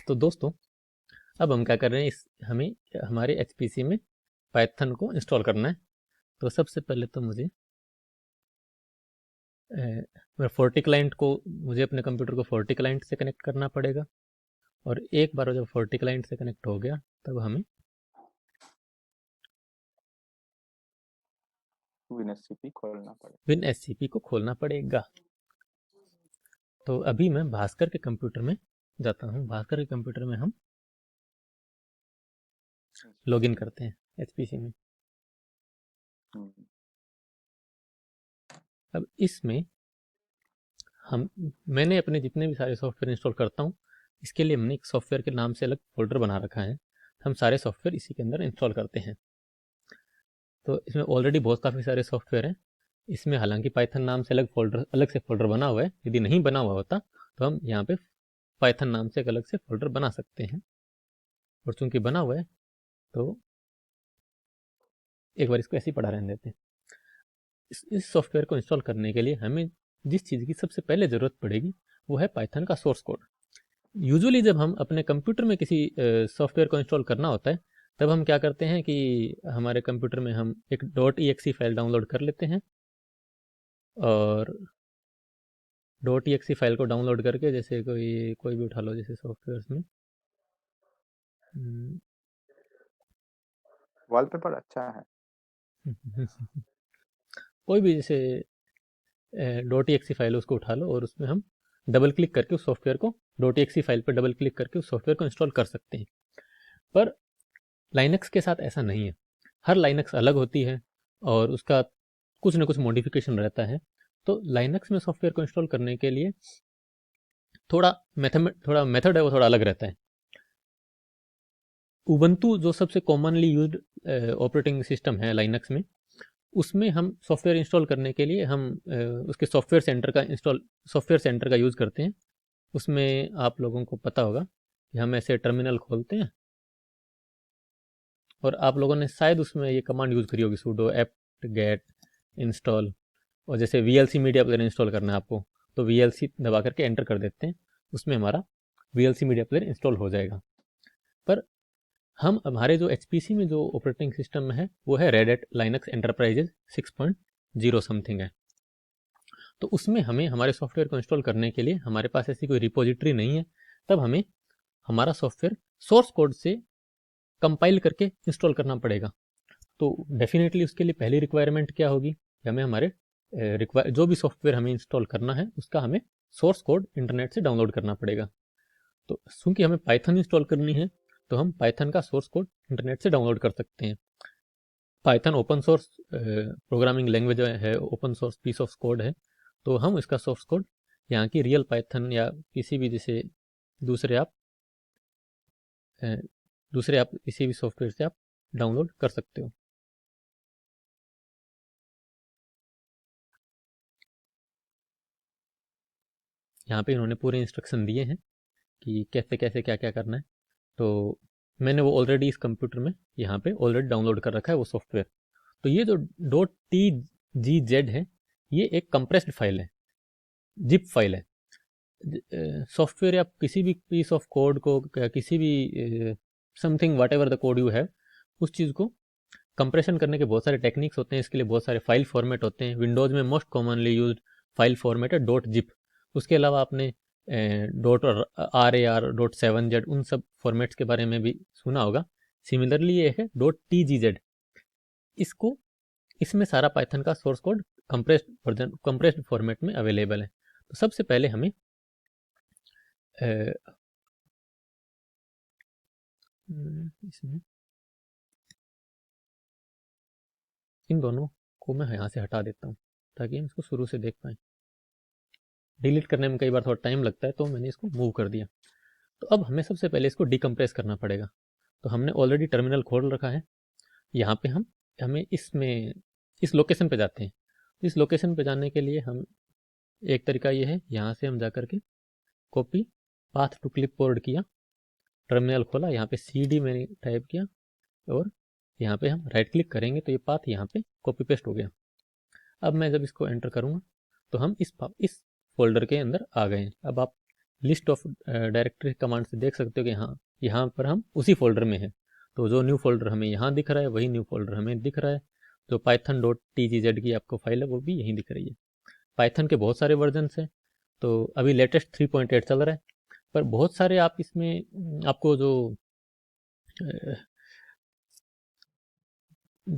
तो दोस्तों, अब हम क्या कर रहे हैं, हमें हमारे HPC में पाइथन को इंस्टॉल करना है। तो सबसे पहले तो मुझे फोर्टी क्लाइंट को मुझे अपने कंप्यूटर को फोर्टी क्लाइंट से कनेक्ट करना पड़ेगा। और एक बार जब फोर्टी क्लाइंट से कनेक्ट हो गया तब हमें विन SCP को खोलना पड़ेगा। तो अभी मैं भास्कर के कंप्यूटर में जाता हूँ। भास्कर के कंप्यूटर में हम लॉगिन करते हैं HPC में। अब इसमें मैंने अपने जितने भी सारे सॉफ्टवेयर इंस्टॉल करता हूँ, इसके लिए हमने एक सॉफ्टवेयर के नाम से अलग फोल्डर बना रखा है। हम सारे सॉफ्टवेयर इसी के अंदर इंस्टॉल करते हैं। तो इसमें ऑलरेडी बहुत काफ़ी सारे सॉफ्टवेयर हैं। इसमें हालांकि पाइथन नाम से अलग से फोल्डर बना हुआ है। यदि नहीं बना हुआ होता तो हम यहाँ पे पाइथन नाम से एक अलग से फोल्डर बना सकते हैं। और चूंकि बना हुआ है तो एक बार इसको ऐसे ही पढ़ा रहने देते हैं। इस सॉफ्टवेयर को इंस्टॉल करने के लिए हमें जिस चीज़ की सबसे पहले ज़रूरत पड़ेगी वो है पाइथन का सोर्स कोड। यूजुअली जब हम अपने कंप्यूटर में किसी सॉफ्टवेयर को इंस्टॉल करना होता है तब हम क्या करते हैं कि हमारे कंप्यूटर में हम एक .exe फाइल डाउनलोड कर लेते हैं। और .exe फाइल को डाउनलोड करके, जैसे कोई भी उठा लो, जैसे सॉफ्टवेयर में वॉलपेपर अच्छा है। कोई भी जैसे .exe फाइल उसको उठा लो और उसमें हम डबल क्लिक करके उस सॉफ्टवेयर को .exe फाइल पर डबल क्लिक करके उस सॉफ्टवेयर को इंस्टॉल कर सकते हैं। पर लाइनक्स के साथ ऐसा नहीं है। हर लाइनक्स अलग होती है और उसका कुछ ना कुछ मॉडिफिकेशन रहता है। तो लाइनक्स में सॉफ्टवेयर को इंस्टॉल करने के लिए थोड़ा मेथड है, वो थोड़ा अलग रहता है। उबंटू जो सबसे कॉमनली यूज्ड ऑपरेटिंग सिस्टम है लाइनक्स में, उसमें हम सॉफ्टवेयर इंस्टॉल करने के लिए हम उसके सॉफ्टवेयर सेंटर का यूज़ करते हैं। उसमें आप लोगों को पता होगा कि हम ऐसे टर्मिनल खोलते हैं और आप लोगों ने शायद उसमें ये कमांड यूज़ करी होगी, sudo apt get install। और जैसे VLC मीडिया प्लेयर इंस्टॉल करना है आपको तो VLC दबा करके एंटर कर देते हैं, उसमें हमारा VLC मीडिया प्लेयर इंस्टॉल हो जाएगा। पर हमारे जो HPC में जो ऑपरेटिंग सिस्टम है वो है Red Hat Linux enterprises 6.0 something है। तो उसमें हमें हमारे सॉफ्टवेयर को इंस्टॉल करने के लिए हमारे पास ऐसी कोई रिपोजिटरी नहीं है। तब हमें हमारा सॉफ्टवेयर सोर्स कोड से कंपाइल करके इंस्टॉल करना पड़ेगा। तो डेफिनेटली उसके लिए पहली रिक्वायरमेंट क्या होगी कि हमें हमारे जो भी सॉफ्टवेयर हमें इंस्टॉल करना है उसका हमें सोर्स कोड इंटरनेट से डाउनलोड करना पड़ेगा। तो चूंकि हमें पाइथन इंस्टॉल करनी है तो हम पाइथन का सोर्स कोड इंटरनेट से डाउनलोड कर सकते हैं। Python open source programming language है, open source piece of code है। तो हम इसका सोर्स कोड यहाँ की रियल पाइथन या किसी भी जैसे दूसरे आप किसी भी सॉफ्टवेयर से आप डाउनलोड कर सकते हो। यहाँ पे इन्होंने पूरे इंस्ट्रक्शन दिए हैं कि कैसे कैसे क्या क्या करना है। तो मैंने वो ऑलरेडी इस कंप्यूटर में यहाँ पे ऑलरेडी डाउनलोड कर रखा है वो सॉफ्टवेयर। तो ये जो .tgz है ये एक कंप्रेस्ड फाइल है, जिप फाइल है। सॉफ्टवेयर या किसी भी पीस ऑफ कोड को या किसी भी something what ever the code you have, उस चीज़ को कंप्रेशन करने के बहुत सारे टेक्निक्स होते हैं। इसके लिए बहुत सारे फाइल फॉर्मेट होते हैं। विंडोज़ में most commonly used file format है .zip। उसके अलावा आपने .rar .7z उन सब फॉर्मेट्स के बारे में भी सुना होगा। सिमिलरली ये है .tgz। इसको इसमें सारा पाइथन का सोर्स कोड कंप्रेस्ड फॉर्मेट में अवेलेबल है। तो सबसे पहले हमें इसमें इन दोनों को मैं यहाँ से हटा देता हूँ ताकि हम इसको शुरू से देख पाएँ। डिलीट करने में कई बार थोड़ा टाइम लगता है तो मैंने इसको मूव कर दिया। तो अब हमें सबसे पहले इसको डिकम्प्रेस करना पड़ेगा। तो हमने ऑलरेडी टर्मिनल खोल रखा है। यहाँ पे हमें इस लोकेशन पे जाते हैं। इस लोकेशन पे जाने के लिए हम एक तरीका ये है, यहाँ से हम जा कर के कॉपी पाथ टू क्लिपबोर्ड किया, टर्मिनल खोला, यहाँ पे CD मैंने टाइप किया और यहाँ पे हम राइट क्लिक करेंगे तो ये पाथ यहाँ पे कॉपी पेस्ट हो गया। अब मैं जब इसको एंटर करूँगा तो हम इस फोल्डर के अंदर आ गए हैं। अब आप लिस्ट ऑफ डायरेक्टरी कमांड से देख सकते हो कि हाँ यहाँ पर हम उसी फोल्डर में हैं। तो जो न्यू फोल्डर हमें यहाँ दिख रहा है वही न्यू फोल्डर हमें दिख रहा है। जो python.tgz की आपको फाइल है वो भी यहीं दिख रही है। पाइथन के बहुत सारे वर्जन हैं, तो अभी लेटेस्ट 3.8 चल रहा है, पर बहुत सारे आप इसमें आपको जो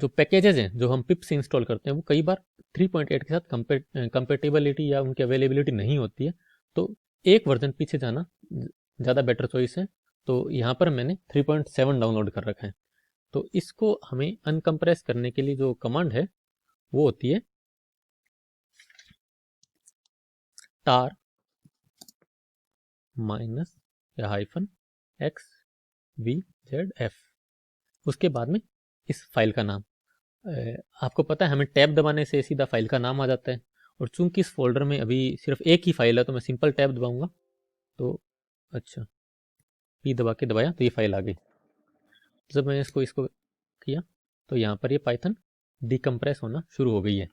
पैकेजेज हैं जो हम पिप से इंस्टॉल करते हैं वो कई बार 3.8 के साथ कंपेटेबिलिटी या उनकी अवेलेबिलिटी नहीं होती है। तो एक वर्जन पीछे जाना ज़्यादा बेटर चॉइस है। तो यहाँ पर मैंने 3.7 डाउनलोड कर रखा है। तो इसको हमें अनकम्प्रेस करने के लिए जो कमांड है वो होती है tar माइनस या हाइफन XVZF। उसके बाद में इस फाइल का नाम, आपको पता है हमें टैब दबाने से सीधा फाइल का नाम आ जाता है, और चूंकि इस फोल्डर में अभी सिर्फ एक ही फाइल है तो मैं सिंपल टैब दबाऊंगा। तो अच्छा, पी दबा के दबाया तो ये फाइल आ गई। जब मैंने इसको किया तो यहाँ पर ये पाइथन डिकम्प्रेस होना शुरू हो गई है।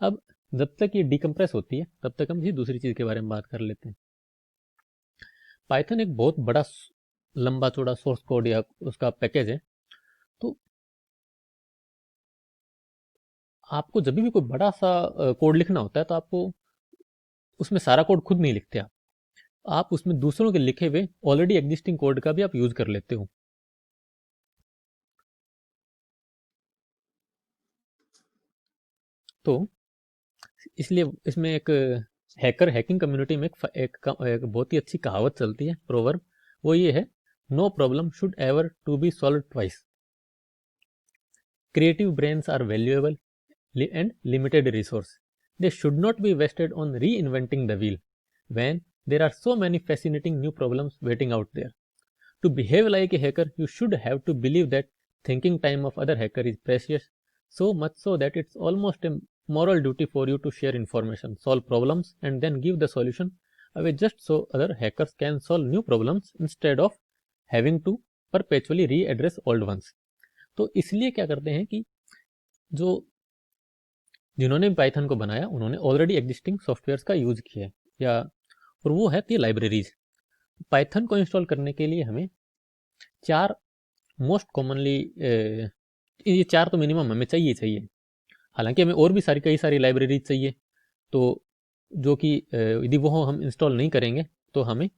अब जब तक ये डिकम्प्रेस होती है तब तक हम किसी दूसरी चीज़ के बारे में बात कर लेते हैं। पाइथन एक बहुत बड़ा लंबा चौड़ा सोर्स कोड या उसका पैकेज है। तो आपको जब भी कोई बड़ा सा कोड लिखना होता है तो आपको उसमें सारा कोड खुद नहीं लिखते आप उसमें दूसरों के लिखे हुए ऑलरेडी एग्जिस्टिंग कोड का भी आप यूज कर लेते हो। तो इसलिए इसमें एक हैकिंग कम्युनिटी में एक बहुत ही अच्छी कहावत चलती है, प्रोवर्ब। वो ये है, no problem should ever to be solved twice. Creative brains are valuable and limited resource. They should not be wasted on reinventing the wheel when there are so many fascinating new problems waiting out there. To behave like a hacker, you should have to believe that thinking time of other hacker is precious, so much so that it's almost a moral duty for you to share information, solve problems, and then give the solution away just so other hackers can solve new problems instead of having to perpetually readdress old ones. तो इसलिए क्या करते हैं कि जो जिन्होंने भी Python को बनाया उन्होंने ऑलरेडी एग्जिस्टिंग सॉफ्टवेयर्स का यूज किया है, या और वो है थी लाइब्रेरीज। पाइथन को इंस्टॉल करने के लिए हमें चार मोस्ट कॉमनली, ये चार तो मिनिमम हमें चाहिए। हालांकि हमें और भी कई सारी लाइब्रेरीज चाहिए, तो जो कि यदि वो हम इंस्टॉल नहीं करेंगे तो हमें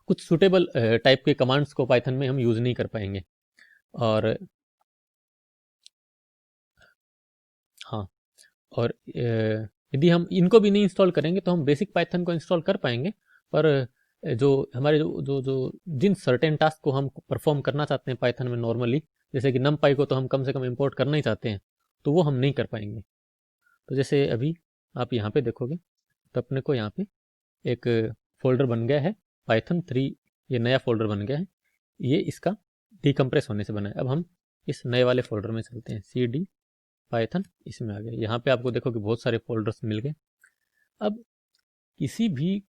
कुछ सुटेबल टाइप के कमांड्स को पाइथन में हम यूज़ नहीं कर पाएंगे। और हाँ, और यदि हम इनको भी नहीं इंस्टॉल करेंगे तो हम बेसिक पाइथन को इंस्टॉल कर पाएंगे, पर जो हमारे जो जो जो जिन सर्टेन टास्क को हम परफॉर्म करना चाहते हैं पाइथन में नॉर्मली, जैसे कि numpy को तो हम कम से कम इंपोर्ट करना ही चाहते हैं, तो वो हम नहीं कर पाएंगे। तो जैसे अभी आप यहाँ पे देखोगे तो अपने को यहाँ पे एक फोल्डर बन गया है python 3, ये नया फोल्डर बन गया है, ये इसका डिकम्प्रेस होने से बना है। अब हम इस नए वाले फोल्डर में चलते हैं, cd पाइथन, इसमें आ गए। यहाँ पे आपको देखो कि बहुत सारे फोल्डर्स मिल गए। अब किसी भी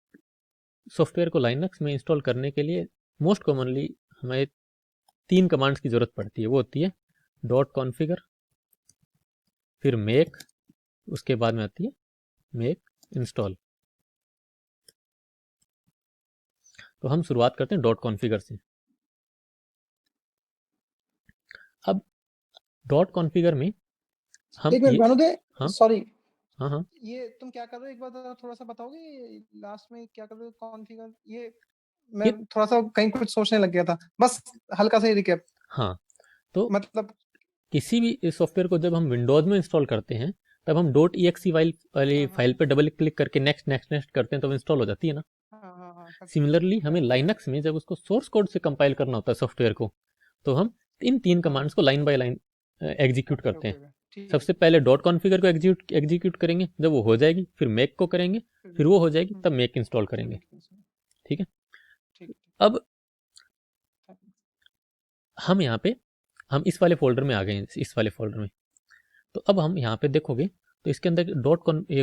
सॉफ्टवेयर को लाइनक्स में इंस्टॉल करने के लिए मोस्ट कॉमनली हमें 3 कमांड्स की ज़रूरत पड़ती है। वो होती है .configure, फिर make, उसके बाद में आती है make install। तो हम शुरुआत करते हैं .configure से। अब .configure में हम एक मिनट भानुदे, हाँ सॉरी, हाँ, ये तुम क्या कर रहे हो, एक बार थोड़ा सा बताओगे लास्ट में क्या कर रहे हो कॉन्फ़िगर? ये मैं ये थोड़ा सा कहीं कुछ सोचने लग गया था, बस हल्का सा ही रिकैप। हाँ, तो मतलब किसी भी सॉफ्टवेयर को जब हम विंडोज में इंस्टॉल करते हैं तब हम .exe वाली फाइल पर डबल क्लिक करके नेक्स्ट नेक्स्ट नेक्स्ट करते हैं तो इंस्टॉल हो जाती है ना। सिमिलरली हमें लाइनक्स में जब उसको सोर्स कोड से कंपाइल करना होता है सॉफ्टवेयर को, तो हम इन 3 कमांड्स को लाइन बाय लाइन एग्जीक्यूट करते हैं। सबसे पहले .configure को एग्जीक्यूट करेंगे, जब वो हो जाएगी फिर make को करेंगे, फिर वो हो जाएगी तब make इंस्टॉल करेंगे। ठीक है, अब हम यहाँ पे हम इस वाले फोल्डर में आ गए हैं, इस वाले फोल्डर में। तो अब हम यहाँ पे देखोगे तो इसके अंदर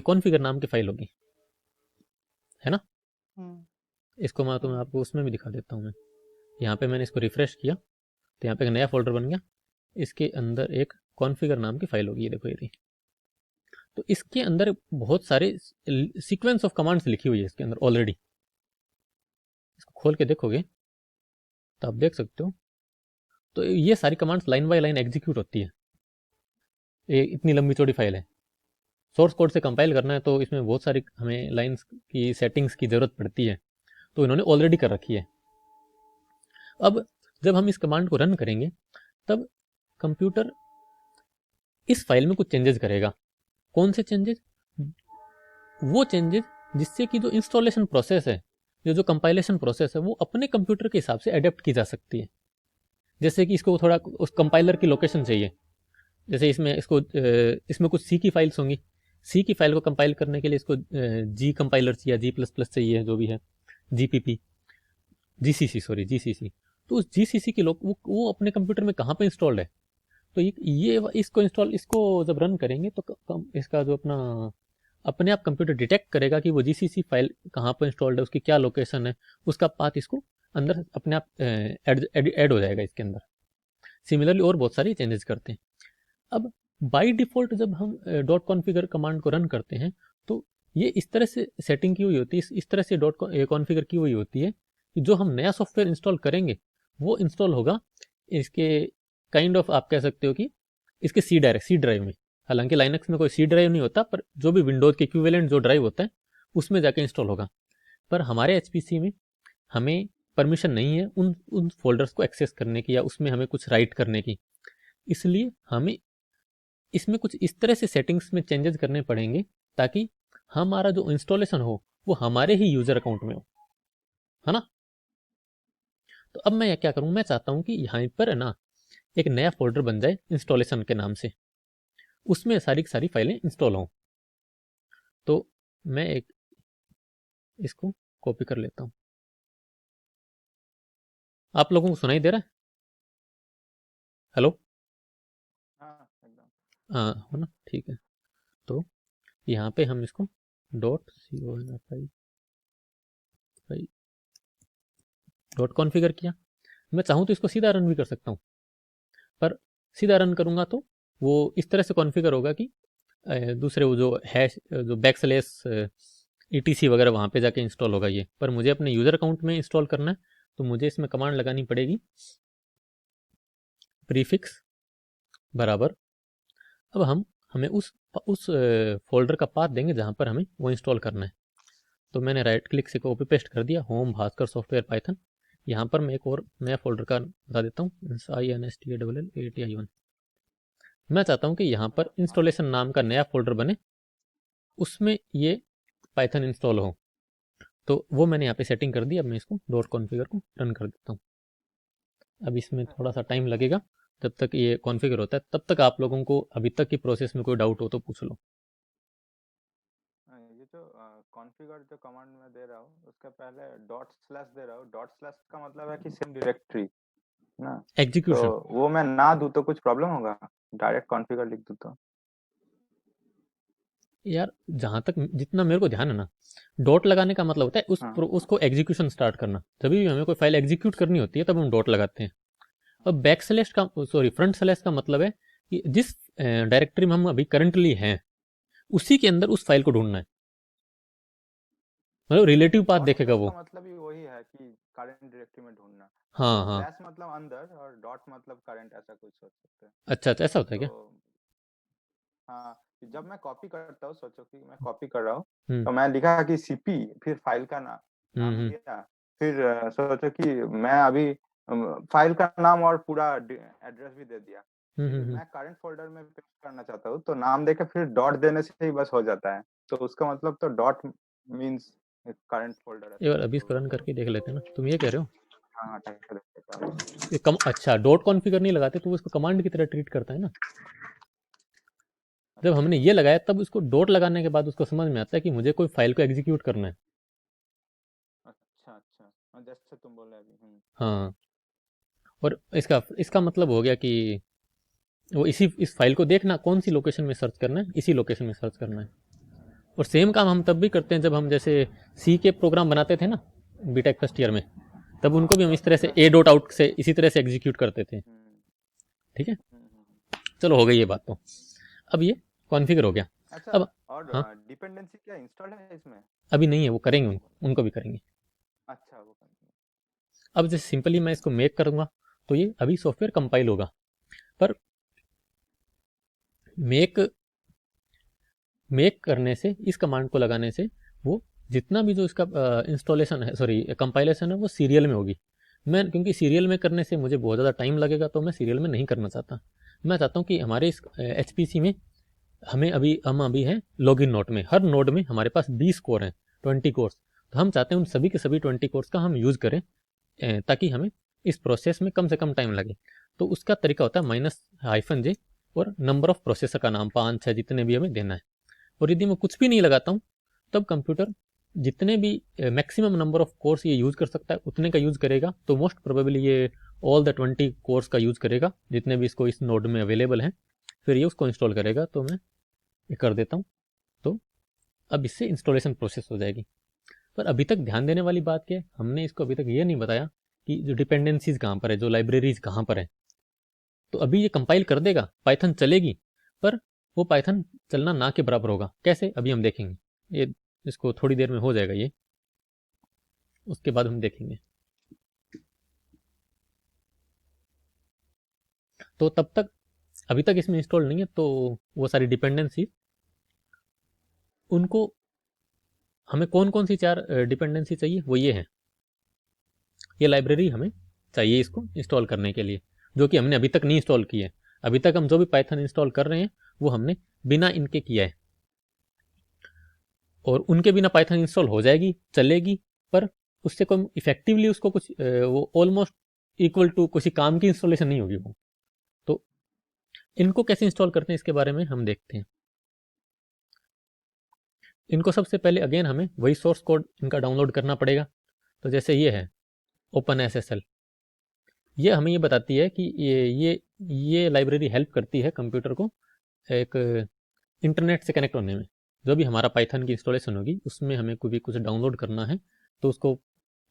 कॉन्फ़िगर नाम की फाइल होगी, है ना। इसको मैं तो मैं आपको उसमें भी दिखा देता हूँ। मैं यहाँ पे मैंने इसको रिफ्रेश किया तो यहाँ पे एक नया फोल्डर बन गया, इसके अंदर एक कॉन्फ़िगर नाम की फाइल होगी, ये देखो ये रही। तो इसके अंदर बहुत सारे सीक्वेंस ऑफ कमांड्स लिखी हुई है इसके अंदर ऑलरेडी। इसको खोल के देखोगे तो आप देख सकते हो, तो ये सारी commands line by line execute होती है। ये इतनी लंबी चौड़ी फाइल है, सोर्स कोड से कंपाइल करना है तो इसमें बहुत सारी हमें लाइंस की सेटिंग्स की ज़रूरत पड़ती है, तो इन्होंने ऑलरेडी कर रखी है। अब जब हम इस कमांड को रन करेंगे तब कंप्यूटर इस फाइल में कुछ चेंजेस करेगा। कौन से चेंजेस? वो चेंजेस जिससे कि जो इंस्टॉलेशन प्रोसेस है, जो कंपाइलेशन प्रोसेस है, वो अपने कंप्यूटर के हिसाब से अडेप्ट की जा सकती है। जैसे कि इसको थोड़ा उस कंपाइलर की लोकेशन चाहिए, जैसे इसमें कुछ सी की फाइल्स होंगी, सी की फाइल को कंपाइल करने के लिए इसको जी कंपाइलर चाहिए, जी++ चाहिए, जो भी है, जीपीपी, जीसीसी। तो उस जीसीसी की वो अपने कंप्यूटर में कहाँ पे इंस्टॉल्ड है, तो इसको जब रन करेंगे तो इसका जो अपने आप कंप्यूटर डिटेक्ट करेगा कि वो जीसीसी फाइल कहाँ पर इंस्टॉल्ड है, उसकी क्या लोकेशन है, उसका पाथ इसको अंदर अपने आप ऐड हो जाएगा इसके अंदर। सिमिलरली और बहुत सारी चेंजेस करते हैं। अब बाय डिफ़ॉल्ट जब हम .configure कमांड को रन करते हैं तो ये इस तरह से सेटिंग की हुई होती है, इस तरह से .configure की हुई होती है कि जो हम नया सॉफ्टवेयर इंस्टॉल करेंगे वो इंस्टॉल होगा इसके काइंड ऑफ, आप कह सकते हो कि इसके सी ड्राइव में। हालांकि लाइनक्स में कोई सी ड्राइव नहीं होता, पर जो भी विंडोज़ के इक्विवेलेंट जो ड्राइव होता है उसमें जाके इंस्टॉल होगा। पर हमारे एचपीसी में हमें परमिशन नहीं है उन फोल्डर्स को एक्सेस करने की या उसमें हमें कुछ राइट करने की, इसलिए हमें इसमें कुछ इस तरह से सेटिंग्स में चेंजेस करने पड़ेंगे ताकि हमारा जो इंस्टॉलेशन हो वो हमारे ही यूज़र अकाउंट में हो, है ना। तो अब मैं क्या करूँ, मैं चाहता हूँ कि यहाँ पर है ना एक नया फोल्डर बन जाए इंस्टॉलेशन के नाम से, उसमें सारी की सारी फाइलें इंस्टॉल हों। तो मैं इसको कॉपी कर लेता हूँ। आप लोगों को सुनाई दे रहा है? हेलो? हाँ एकदम। हाँ, हो ना, ठीक है। तो यहाँ पे हम इसको .configure किया। मैं चाहूँ तो इसको सीधा रन भी कर सकता हूँ, पर सीधा रन करूँगा तो वो इस तरह से कॉन्फ़िगर होगा कि दूसरे वो जो हैश जो बैकस्लैश etc वगैरह वहाँ पे जाके इंस्टॉल होगा ये। पर मुझे अपने यूज़र अकाउंट में इंस्टॉल करना है तो मुझे इसमें कमांड लगानी पड़ेगी प्रीफिक्स बराबर। अब हमें उस फोल्डर का पाथ देंगे जहाँ पर हमें वो इंस्टॉल करना है। तो मैंने राइट क्लिक से कॉपी पेस्ट कर दिया, होम भास्कर सॉफ्टवेयर पाइथन। यहाँ पर मैं एक और नया फोल्डर का बता देता हूँ, install8i1। मैं चाहता हूँ कि यहाँ पर इंस्टॉलेशन नाम का नया फोल्डर बने, उसमें ये पाइथन इंस्टॉल हो। तो वो मैंने यहाँ पे सेटिंग कर दी। अब मैं इसको .configure को रन कर देता हूँ। अब इसमें थोड़ा सा टाइम लगेगा, जब तक ये कॉन्फ़िगर होता है तब तक आप लोगों को अभी तक की प्रोसेस में कोई डाउट हो तो पूछ लो। ये जो कॉन्फ़िगर जो कमांड में दे रहा हूँ उसका पहले डॉट स्लैश दे रहा हूँ। डॉट स्लैश का मतलब है कि सेम डायरेक्टरी ना, तो एग्जीक्यूशन वो मैं ना दूँ तो कुछ प्रॉब्लम होगा? डायरेक्ट कॉन्फ़िगर लिख दूँ तो? यार, जहाँ तक जितना मेरे को ध्यान है ना, डॉट लगाने का मतलब होता है उसको एग्जीक्यूशन स्टार्ट करना। जब भी हमें कोई फाइल एग्जीक्यूट करनी होती है तब हम डॉट लगाते हैं। अब फ्रंट स्लैश का मतलब है कि जिस डायरेक्टरी में हम अभी करंटली हैं उसी के अंदर उस फाइल को ढूंढना है, मतलब रिलेटिव पाथ देखेगा वो। मतलब ही वही है कि करंट डायरेक्टरी में ढूंढना। हाँ हाँ, स्लैश मतलब अंदर और डॉट मतलब करंट, ऐसा कुछ सोच सकते हैं। अच्छा ऐसा होता है क्या? तो हाँ, जब मैं कॉपी करता हूँ, सोचो कि मैं कॉपी कर रहा हूँ हम्म तो मैं लिखा कि सीपी, फिर फाइल का नाम हम्म दिया, फिर सोचो कि मैं अभी फाइल का नाम और पूरा एड्रेस भी दे दिया। फिर हम्म। मैं करंट फोल्डर में पेस्ट करना चाहता हूँ तो नाम देके फिर डॉट देने से ही बस हो जाता है। तो उसका मतलब तो डॉट मींस करंट फोल्डर एक ऐसा बार कुछ अभी इसको होगा। रन करके देख लेते हैं ना, तुम ये कह रहे हो? हाँ टाइप कर देता हूँ। अच्छा, डॉट कॉन्फ़िगर नहीं लगाते तो वो इसको कमांड की तरह ट्रीट करता है ना। जब हमने ये लगाया तब उसको डॉट लगाने के बाद उसको समझ में आता है कि मुझे कोई फाइल को एग्जीक्यूट करना है। अच्छा, जैसे तुम बोल रहे अभी। हाँ, और इसका मतलब हो गया कि वो इस फाइल को देखना कौन सी लोकेशन में सर्च करना है, इसी लोकेशन में सर्च करना है। और सेम काम हम तब भी करते हैं जब हम जैसे सी के प्रोग्राम बनाते थे ना बीटेक फर्स्ट ईयर में, तब उनको भी हम इस तरह से a.out से इसी तरह से एग्जीक्यूट करते थे। ठीक है, चलो हो गई ये बात। तो अब ये कॉन्फ़िगर हो गया। अच्छा, अब और हाँ, डिपेंडेंसी क्या इंस्टॉल है इसमें? अभी नहीं है, वो करेंगे, उनको भी करेंगे। अच्छा, वो अब जैसे सिंपली मैं इसको मेक करूँगा तो ये अभी सॉफ्टवेयर कंपाइल होगा, पर मेक मेक करने से, इस कमांड को लगाने से, वो जितना भी जो इसका इंस्टॉलेशन है, सॉरी कंपाइलेशन है, वो सीरियल में होगी। मैं क्योंकि सीरियल में करने से मुझे बहुत ज़्यादा टाइम लगेगा, तो मैं सीरियल में नहीं करना चाहता। मैं चाहता हूँ कि हमारे इस एचपीसी में हम अभी हैं लॉगिन नोड में, हर नोड में हमारे पास 20 कोर हैं, 20 कोर्स। तो हम चाहते हैं उन सभी के सभी 20 कोर्स का हम यूज़ करें, ताकि हमें इस प्रोसेस में कम से कम टाइम लगे। तो उसका तरीका होता है --j और नंबर ऑफ प्रोसेसर का नाम 5-6 जितने भी हमें देना है। और यदि मैं कुछ भी नहीं लगाता हूँ, तब कंप्यूटर जितने भी मैक्सिमम नंबर ऑफ कोर्स ये यूज़ कर सकता है उतने का यूज़ करेगा। तो मोस्ट प्रोबेबली ये ऑल द 20 कोर्स का यूज़ करेगा जितने भी इसको इस नोड में अवेलेबल हैं, फिर ये उसको इंस्टॉल करेगा। तो मैं ये कर देता हूँ। तो अब इससे इंस्टॉलेशन प्रोसेस हो जाएगी। पर अभी तक ध्यान देने वाली बात क्या है, हमने इसको अभी तक ये नहीं बताया कि जो डिपेंडेंसीज कहाँ पर है, जो लाइब्रेरीज कहाँ पर है। तो अभी ये कंपाइल कर देगा, पाइथन चलेगी, पर वो पाइथन चलना ना के बराबर होगा। कैसे, अभी हम देखेंगे। ये इसको थोड़ी देर में हो जाएगा ये, उसके बाद हम देखेंगे। तो तब तक अभी तक इसमें इंस्टॉल नहीं है, तो वो सारी डिपेंडेंसी, उनको हमें कौन कौन सी 4 डिपेंडेंसी चाहिए, वो ये है। ये लाइब्रेरी हमें चाहिए इसको इंस्टॉल करने के लिए, जो कि हमने अभी तक नहीं इंस्टॉल की है। अभी तक हम जो भी पाइथन इंस्टॉल कर रहे हैं वो हमने बिना इनके किया है, और उनके बिना पाइथन इंस्टॉल हो जाएगी, चलेगी, पर उससे कोई इफेक्टिवली उसको कुछ वो ऑलमोस्ट इक्वल टू किसी काम की इंस्टॉलेशन नहीं होगी वो। तो इनको कैसे इंस्टॉल करते हैं इसके बारे में हम देखते हैं। इनको सबसे पहले अगेन हमें वही सोर्स कोड इनका डाउनलोड करना पड़ेगा। तो जैसे ये है ओपन एसएसएल, ये हमें ये बताती है कि ये लाइब्रेरी हेल्प करती है कंप्यूटर को एक इंटरनेट से कनेक्ट होने में। जो भी हमारा पाइथन की इंस्टॉलेशन होगी उसमें हमें कोई भी कुछ डाउनलोड करना है, तो उसको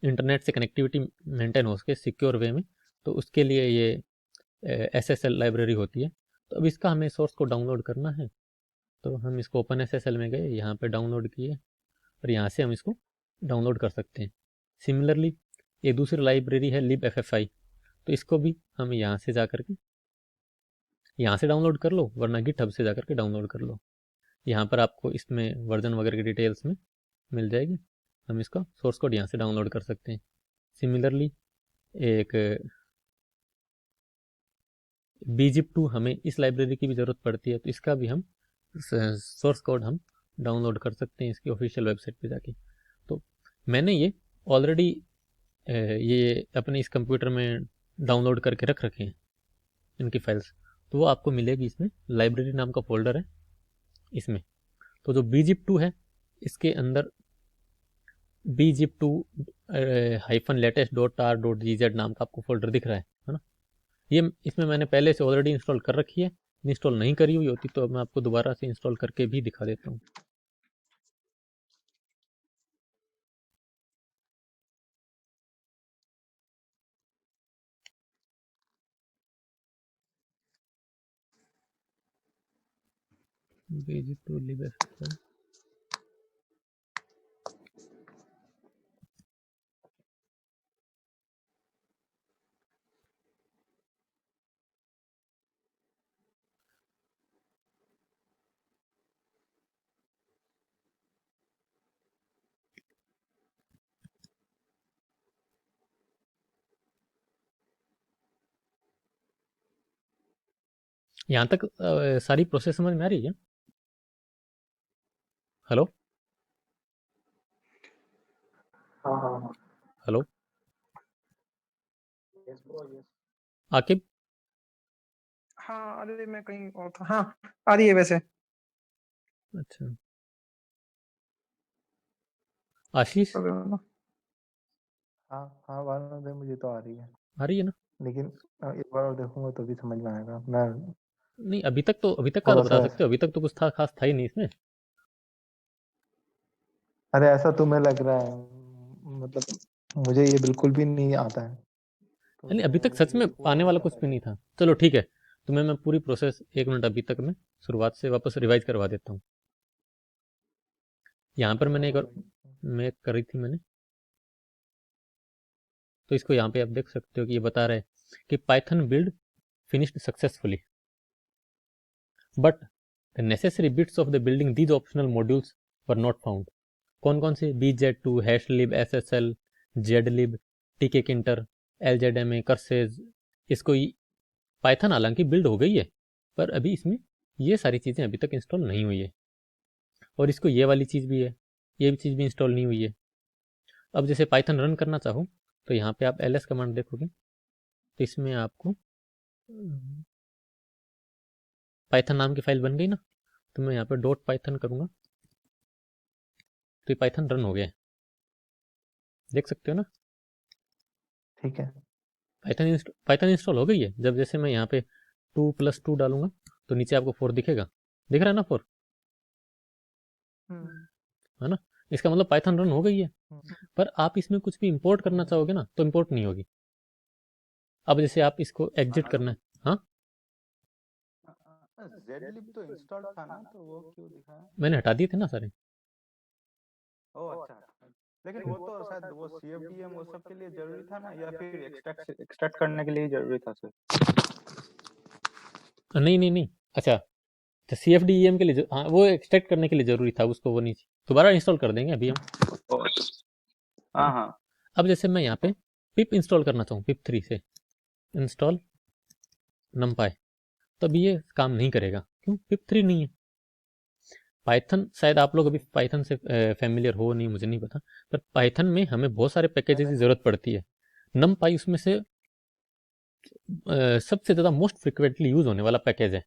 इंटरनेट से कनेक्टिविटी मेंटेन हो सके सिक्योर वे में, तो उसके लिए ये एसएसएल लाइब्रेरी होती है। तो अब इसका हमें सोर्स को डाउनलोड करना है, तो हम इसको ओपन एसएसएल में गए, यहाँ पे डाउनलोड किए, और यहाँ से हम इसको डाउनलोड कर सकते हैं। सिमिलरली एक दूसरी लाइब्रेरी है libffi, तो इसको भी हम यहाँ से जा करके यहाँ से डाउनलोड कर लो, वरना गिटहब से जा करके डाउनलोड कर लो। यहाँ पर आपको इसमें वर्जन वगैरह की डिटेल्स में मिल जाएगी। हम इसका सोर्स कोड यहाँ से डाउनलोड कर सकते हैं। सिमिलरली एक bzip2 हमें इस लाइब्रेरी की भी ज़रूरत पड़ती है, तो इसका भी हम सोर्स कोड हम डाउनलोड कर सकते हैं इसकी ऑफिशियल वेबसाइट पे जाके। तो मैंने ये ऑलरेडी ये अपने इस कंप्यूटर में डाउनलोड करके रख रखे हैं इनकी फाइल्स। तो वो आपको मिलेगी, इसमें लाइब्रेरी नाम का फोल्डर है इसमें। तो जो bzip2 है, इसके अंदर bzip2 -latest.tar.gz नाम का आपको फोल्डर दिख रहा है ना। ये इसमें मैंने पहले से ऑलरेडी इंस्टॉल कर रखी है। इंस्टॉल नहीं करी हुई होती तो मैं आपको दोबारा से इंस्टॉल करके भी दिखा देता हूँ। bzip2 libffi, यहाँ तक सारी प्रोसेस समझ में आ रही है? हेलो हाँ हाँ हाँ। Hello yes bro yes. Aqib, हाँ, अरे मैं कहीं और था। हाँ, आ रही है वैसे। अच्छा आशीष, कर रहे हो ना? हाँ हाँ, वाला दे, मुझे तो आ रही है, आ रही है ना? लेकिन एक बार और देखूंगा तो भी समझ में आएगा। मैं नहीं, अभी तक का तो थोड़ा बता सा, सकते हो, अभी तक तो कुछ था खास था ही नहीं इसमें। अरे ऐसा तुम्हें लग रहा है, मतलब मुझे ये बिल्कुल भी नहीं आता है, नहीं, अभी तक तो सच में ये पूरा आने वाला कैसा कुछ भी लग नहीं रहा था। चलो ठीक है, तुम्हें मैं पूरी प्रोसेस 1 मिनट अभी तक मैं शुरुआत से वापस रिवाइज करवा देता हूँ। यहाँ पर मैंने एक और मैं करी थी मैंने, तो इसको यहाँ पे आप देख सकते हो कि ये बता रहा है कि Python build finished successfully but the necessary bits of the building these optional modules were not found. कौन कौन से? BZ2, हैशलिब, SSL, जेडलिब, टीके किंटर, LZMA, कर्सेज। इसको पाइथन हालांकि बिल्ड हो गई है पर अभी इसमें ये सारी चीज़ें अभी तक इंस्टॉल नहीं हुई है, और इसको ये वाली चीज़ भी है, ये भी चीज़ भी इंस्टॉल नहीं हुई है। अब जैसे पाइथन रन करना चाहूँ तो यहाँ पे आप ls कमांड देखोगे तो इसमें आपको पाइथन नाम की फाइल बन गई ना, तो मैं यहाँ पे डॉट पाइथन करूँगा तो ये पाइथन रन हो गया है, देख सकते हो ना। ठीक है। पाइथन इंस्टॉल हो गई है। जब जैसे मैं यहाँ पे 2+2 डालूंगा तो नीचे आपको 4 दिखेगा, दिख रहा है ना 4, है ना। इसका मतलब पाइथन रन हो गई है। पर आप इसमें कुछ भी इंपोर्ट करना चाहोगे ना तो इंपोर्ट नहीं होगी। अब जैसे आप इसको एग्जिट करना है, हाँ जेडलिब तो इंस्टॉल था ना, तो वो क्यों दिखा? मैंने हटा दिए थे ना सारे। ओ अच्छा, लेकिन वो तो शायद वो CFDM वो सब के लिए जरूरी था ना, या फिर एक्सट्रैक्ट करने के लिए ही जरूरी था सिर्फ? नहीं नहीं नहीं, अच्छा तो CFDEM के लिए हाँ वो एक्सट्रैक्ट करने के लिए जरूरी था, उसको वो नहीं दोबारा इंस्टॉल कर देंगे अभी हम। हाँ हाँ। अब जैसे मैं यहाँ पे पिप इंस्टॉल करना चाहूँ, pip3 से इंस्टॉल numpy, तो अभी ये काम नहीं करेगा। क्यों? pip3 नहीं है। पाइथन शायद आप लोग अभी पाइथन से फैमिलियर हो नहीं, मुझे नहीं पता, पर पाइथन में हमें बहुत सारे पैकेजेस की ज़रूरत पड़ती है। numpy उसमें से सबसे ज़्यादा मोस्ट फ्रिक्वेंटली यूज़ होने वाला पैकेज है।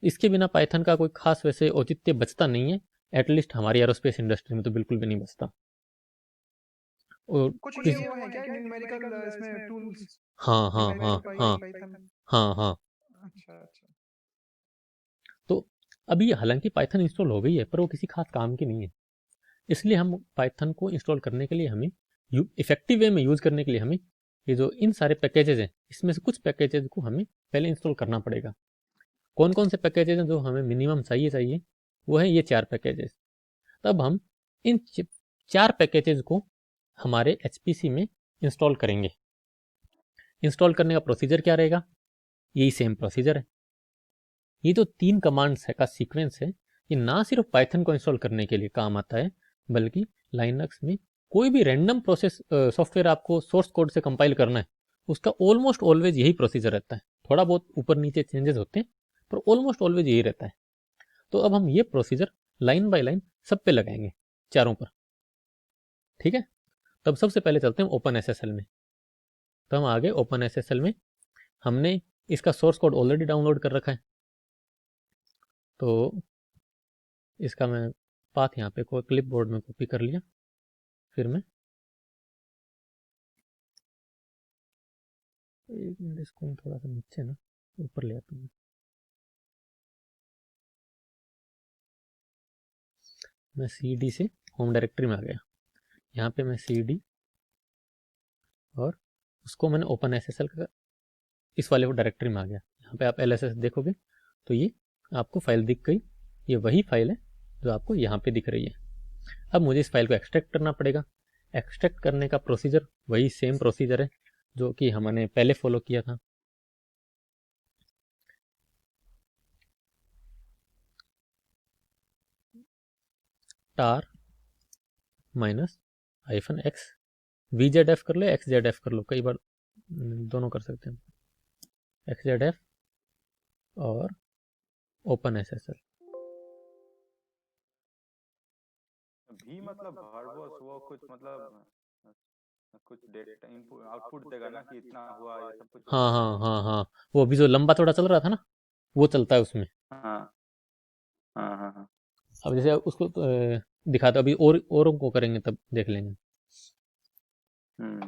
इसके बिना पाइथन का कोई खास वैसे औचित्य बचता नहीं है, एटलीस्ट हमारी एरोस्पेस इंडस्ट्री में तो बिल्कुल भी नहीं बचता। और कुछ ये किस वो है क्या न्यूमेरिकल इसमें टूल्स? हाँ हाँ हाँ हाँ पाइथन। हाँ हाँ। अच्छा अच्छा। तो अभी हालांकि पाइथन इंस्टॉल हो गई है पर वो किसी खास काम की नहीं है, इसलिए हम पाइथन को इंस्टॉल करने के लिए हमें इफेक्टिव वे में यूज़ करने के लिए हमें ये जो इन सारे पैकेजेस हैं इसमें से कुछ पैकेजेस को हमें पहले इंस्टॉल करना पड़ेगा। कौन कौन से पैकेजेस हैं जो हमें मिनिमम चाहिए? वो है ये 4 पैकेजेस। तब हम इन 4 पैकेजेस को हमारे HPC में इंस्टॉल करेंगे। इंस्टॉल करने का प्रोसीजर क्या रहेगा? यही सेम प्रोसीजर है। ये जो 3 कमांड्स है का सीक्वेंस है, ये ना सिर्फ पाइथन को इंस्टॉल करने के लिए काम आता है, बल्कि लाइनक्स में कोई भी रैंडम प्रोसेस सॉफ्टवेयर आपको सोर्स कोड से कंपाइल करना है, उसका ऑलमोस्ट ऑलवेज यही प्रोसीजर रहता है। थोड़ा बहुत ऊपर नीचे चेंजेस होते हैं पर ऑलमोस्ट ऑलवेज यही रहता है। तो अब हम ये प्रोसीजर लाइन बाय लाइन सब पे लगाएंगे, चारों पर। ठीक है, तब सबसे पहले चलते हैं ओपन SSL में। तो हम आगे ओपन SSL में हमने इसका सोर्स कोड ऑलरेडी डाउनलोड कर रखा है, तो इसका मैं पाथ यहाँ पे कोई क्लिप बोर्ड में कॉपी कर लिया। फिर मैं एक मिनट इसको थोड़ा सा नीचे ना ऊपर ले आता हूँ। मैं CD से होम डायरेक्टरी में आ गया। यहाँ पे मैं CD और उसको मैंने ओपन SSL का इस वाले को डायरेक्टरी में आ गया। यहाँ पे आप LSS देखोगे तो ये आपको फाइल दिख गई। ये वही फाइल है जो आपको यहाँ पे दिख रही है। अब मुझे इस फाइल को एक्सट्रैक्ट करना पड़ेगा। एक्सट्रैक्ट करने का प्रोसीजर वही सेम प्रोसीजर है जो कि हमने पहले फॉलो किया था। tar --x VZF कर लो, XZF कर लो, कई बार दोनों कर सकते हैं, XZF और ओपन SSL। भी मतलब वर्बोस वो कुछ मतलब कुछ डेटा इनपुट आउटपुट देगा ना कि इतना हुआ, ये सब कुछ हाँ होता है हाँ ना? हाँ हाँ, वो अभी जो लंबा चौड़ा चल रहा था ना वो चलता है उसमें। हाँ हाँ हाँ हाँ। अब जैसे उसको दिखाते अभी और औरों को करेंगे तब देख लेंगे। हम्म।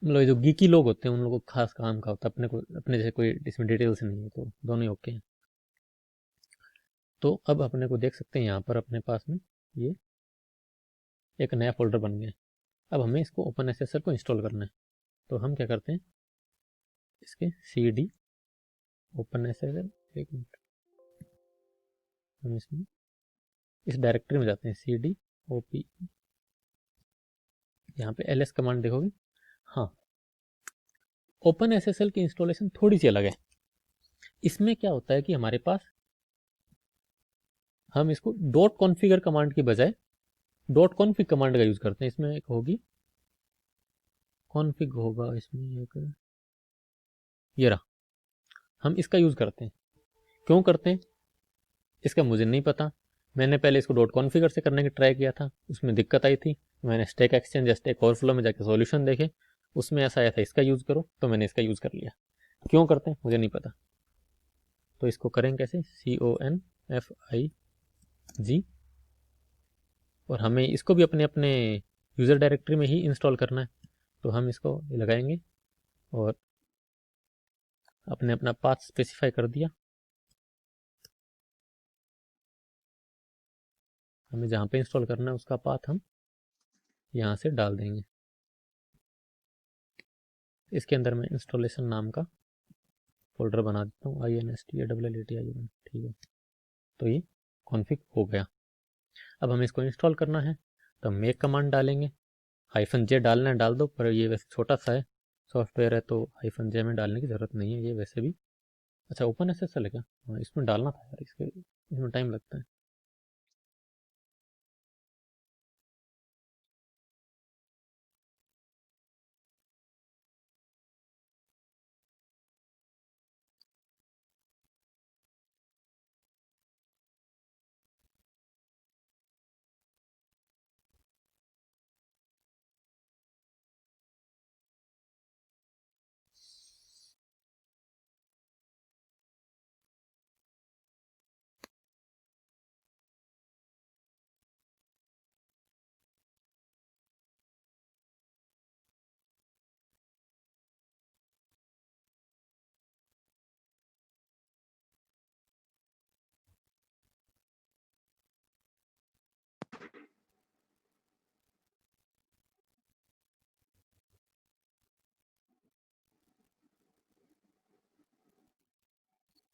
मतलब जो गीकी लोग होते हैं उन लोगों को खास काम का होता है, अपने को अपने जैसे कोई इसमें डिटेल्स नहीं है, तो दोनों ही ओके हैं। तो अब अपने को देख सकते हैं यहाँ पर अपने पास में ये एक नया फोल्डर बन गया। अब हमें इसको ओपन एसएसएल को इंस्टॉल करना है। तो हम क्या करते हैं, इसके CD ओपन एसएसएल, एक मिनट, हम इसमें इस डायरेक्टरी में जाते हैं, cd-op, यहाँ पे ls कमांड देखोगे। हाँ, ओपन SSL की इंस्टॉलेशन थोड़ी सी अलग है। इसमें क्या होता है कि हमारे पास, हम इसको डॉट कॉन्फ़िगर कमांड की बजाय डॉट कॉन्फ़िग कमांड का यूज़ करते हैं। इसमें एक होगी कॉन्फ़िग, होगा इसमें एक, ये रहा, हम इसका यूज़ करते हैं। क्यों करते हैं इसका मुझे नहीं पता। मैंने पहले इसको डॉट कॉन्फ़िगर से करने की ट्राई किया था, उसमें दिक्कत आई थी। मैंने स्टैक एक्सचेंज या स्टैक ओवरफ्लो में जाके सॉल्यूशन देखे, उसमें ऐसा आया था इसका यूज़ करो, तो मैंने इसका यूज़ कर लिया। क्यों करते हैं मुझे नहीं पता। तो इसको करें कैसे, CONFIG, और हमें इसको भी अपने अपने यूज़र डायरेक्टरी में ही इंस्टॉल करना है। तो हम इसको लगाएंगे और अपने अपना पाथ स्पेसिफाई कर दिया। हमें जहाँ पे इंस्टॉल करना है उसका पाथ हम यहाँ से डाल देंगे। इसके अंदर मैं इंस्टॉलेशन नाम का फोल्डर बना देता हूँ, INSTALLATION, ठीक है। तो ये कॉन्फ़िग हो गया। अब हमें इसको इंस्टॉल करना है, तो हम मेक कमांड डालेंगे। -j डालना है डाल दो, पर ये वैसे छोटा सा है सॉफ्टवेयर है, तो -j में डालने की ज़रूरत नहीं है ये वैसे भी। अच्छा, ओपन SSL है क्या? हाँ, इसमें डालना था यार, इसमें टाइम लगता है।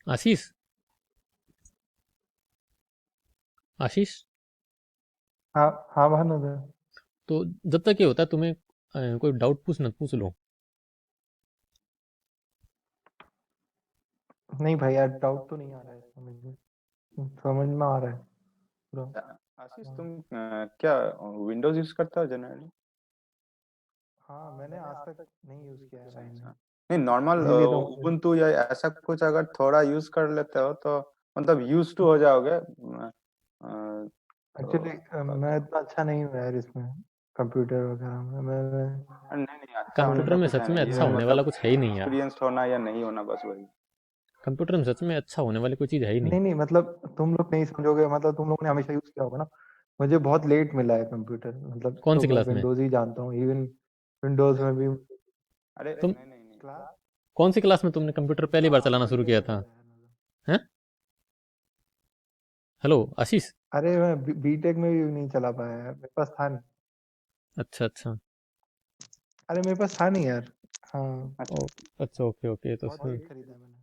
आशीष, आशीष, हाँ हाँ भानुदा। तो जब तक ये होता है तुम्हें कोई डाउट पूछ लो। नहीं भाई यार, डाउट तो नहीं आ रहा है इसमें मुझे, समझ में आ रहा है पूरा। आशीष तुम क्या विंडोज यूज करते हो जनरली? हाँ, मैंने आज तक नहीं यूज किया है भाई ने, नहीं, नॉर्मल इसीलिए तो मुझे उबुंटू या ऐसा कुछ अगर थोड़ा यूज कर लेते हो तो मतलब यूज टू हो जाओगे। एक्चुअली मैं इतना अच्छा नहीं हूँ यार इसमें, कंप्यूटर वगैरह में मैं नहीं नहीं, अच्छा होने कंप्यूटर का में कुछ है सच में नहीं, अच्छा ये होने वाला मतलब कुछ है ही नहीं यार। एक्सपीरियंस होना या नहीं होना, बस वही। कंप्यूटर में सच में अच्छा होने वाली कोई चीज़ है ही नहीं। नहीं नहीं, मतलब तुम लोग नहीं समझोगे, मतलब तुम लोग ने हमेशा यूज किया होगा ना। मुझे बहुत लेट मिला है कंप्यूटर, मतलब कौन तो सी मैं क्लास में? विंडोज ही जानता हूँ, इवन विंडोज में भी। अरे तुम नहीं नहीं नहीं, क्लास कौन सी क्लास में तुमने कंप्यूटर पहली बार चलाना शुरू बीटेक किया में था? मिला है मतलब। हैं? हेलो आशीष। अरे मैं बीटेक में भी नहीं चला पाया यार, मेरे पास था नहीं। अच्छा अच्छा। अरे मेरे पास था नहीं यार। हाँ, अच्छा। ओ, अच्छा, ओके ओके, तो बहुत लेट खरीदा मैंने।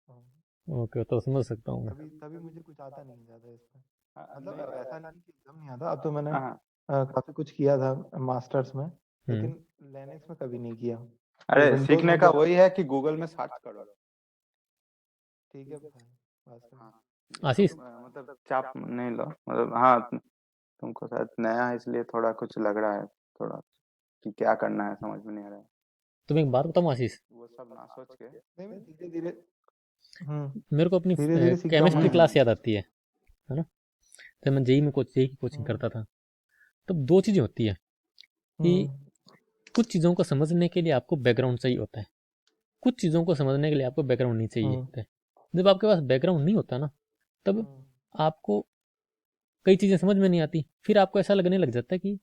हाँ, ओके, तो समझ सकता हूँ मैं। तभी तभी मुझे कुछ आता नहीं ज्यादा इसमें। मतलब नहीं ऐसा नहीं कि एकदम नहीं आता, अब तो मैंने हाँ। काफी कुछ किया था मास्टर्स में, हम्म। लेकिन लिनक्स में कभी नहीं किया। तो अरे विंडोज सीखने हो का गया। वही है कि गूगल में सर्च करो। ठीक है भाई, बात करो। हाँ, ये तो आशीष, मतलब चाप नहीं लो, मतलब हाँ तुमको शायद नया है इसलिए थोड़ा कुछ लग रहा है, थोड़ा कि क्या करना है समझ में नहीं आ रहा है, तुम एक बात बताऊँ आशीष, वो सब ना सोच के। नहीं, मैं धीरे धीरे मेरे को अपनी धीरे धीरे सीख जाऊंगा केमिस्ट्री ना। क्लास याद आती है ना? जब मैं जेई में जेई की कोचिंग हम्म करता था, तब दो चीज़ें होती है कि हम्म कुछ चीज़ों को समझने के लिए आपको बैकग्राउंड चाहिए होता है, कुछ चीज़ों को समझने के लिए आपको बैकग्राउंड नहीं चाहिए हम्म होता है। जब आपके पास बैकग्राउंड नहीं होता ना, तब हम्म, आपको कई चीज़ें समझ में नहीं आती। फिर आपको ऐसा लगने लग जाता है कि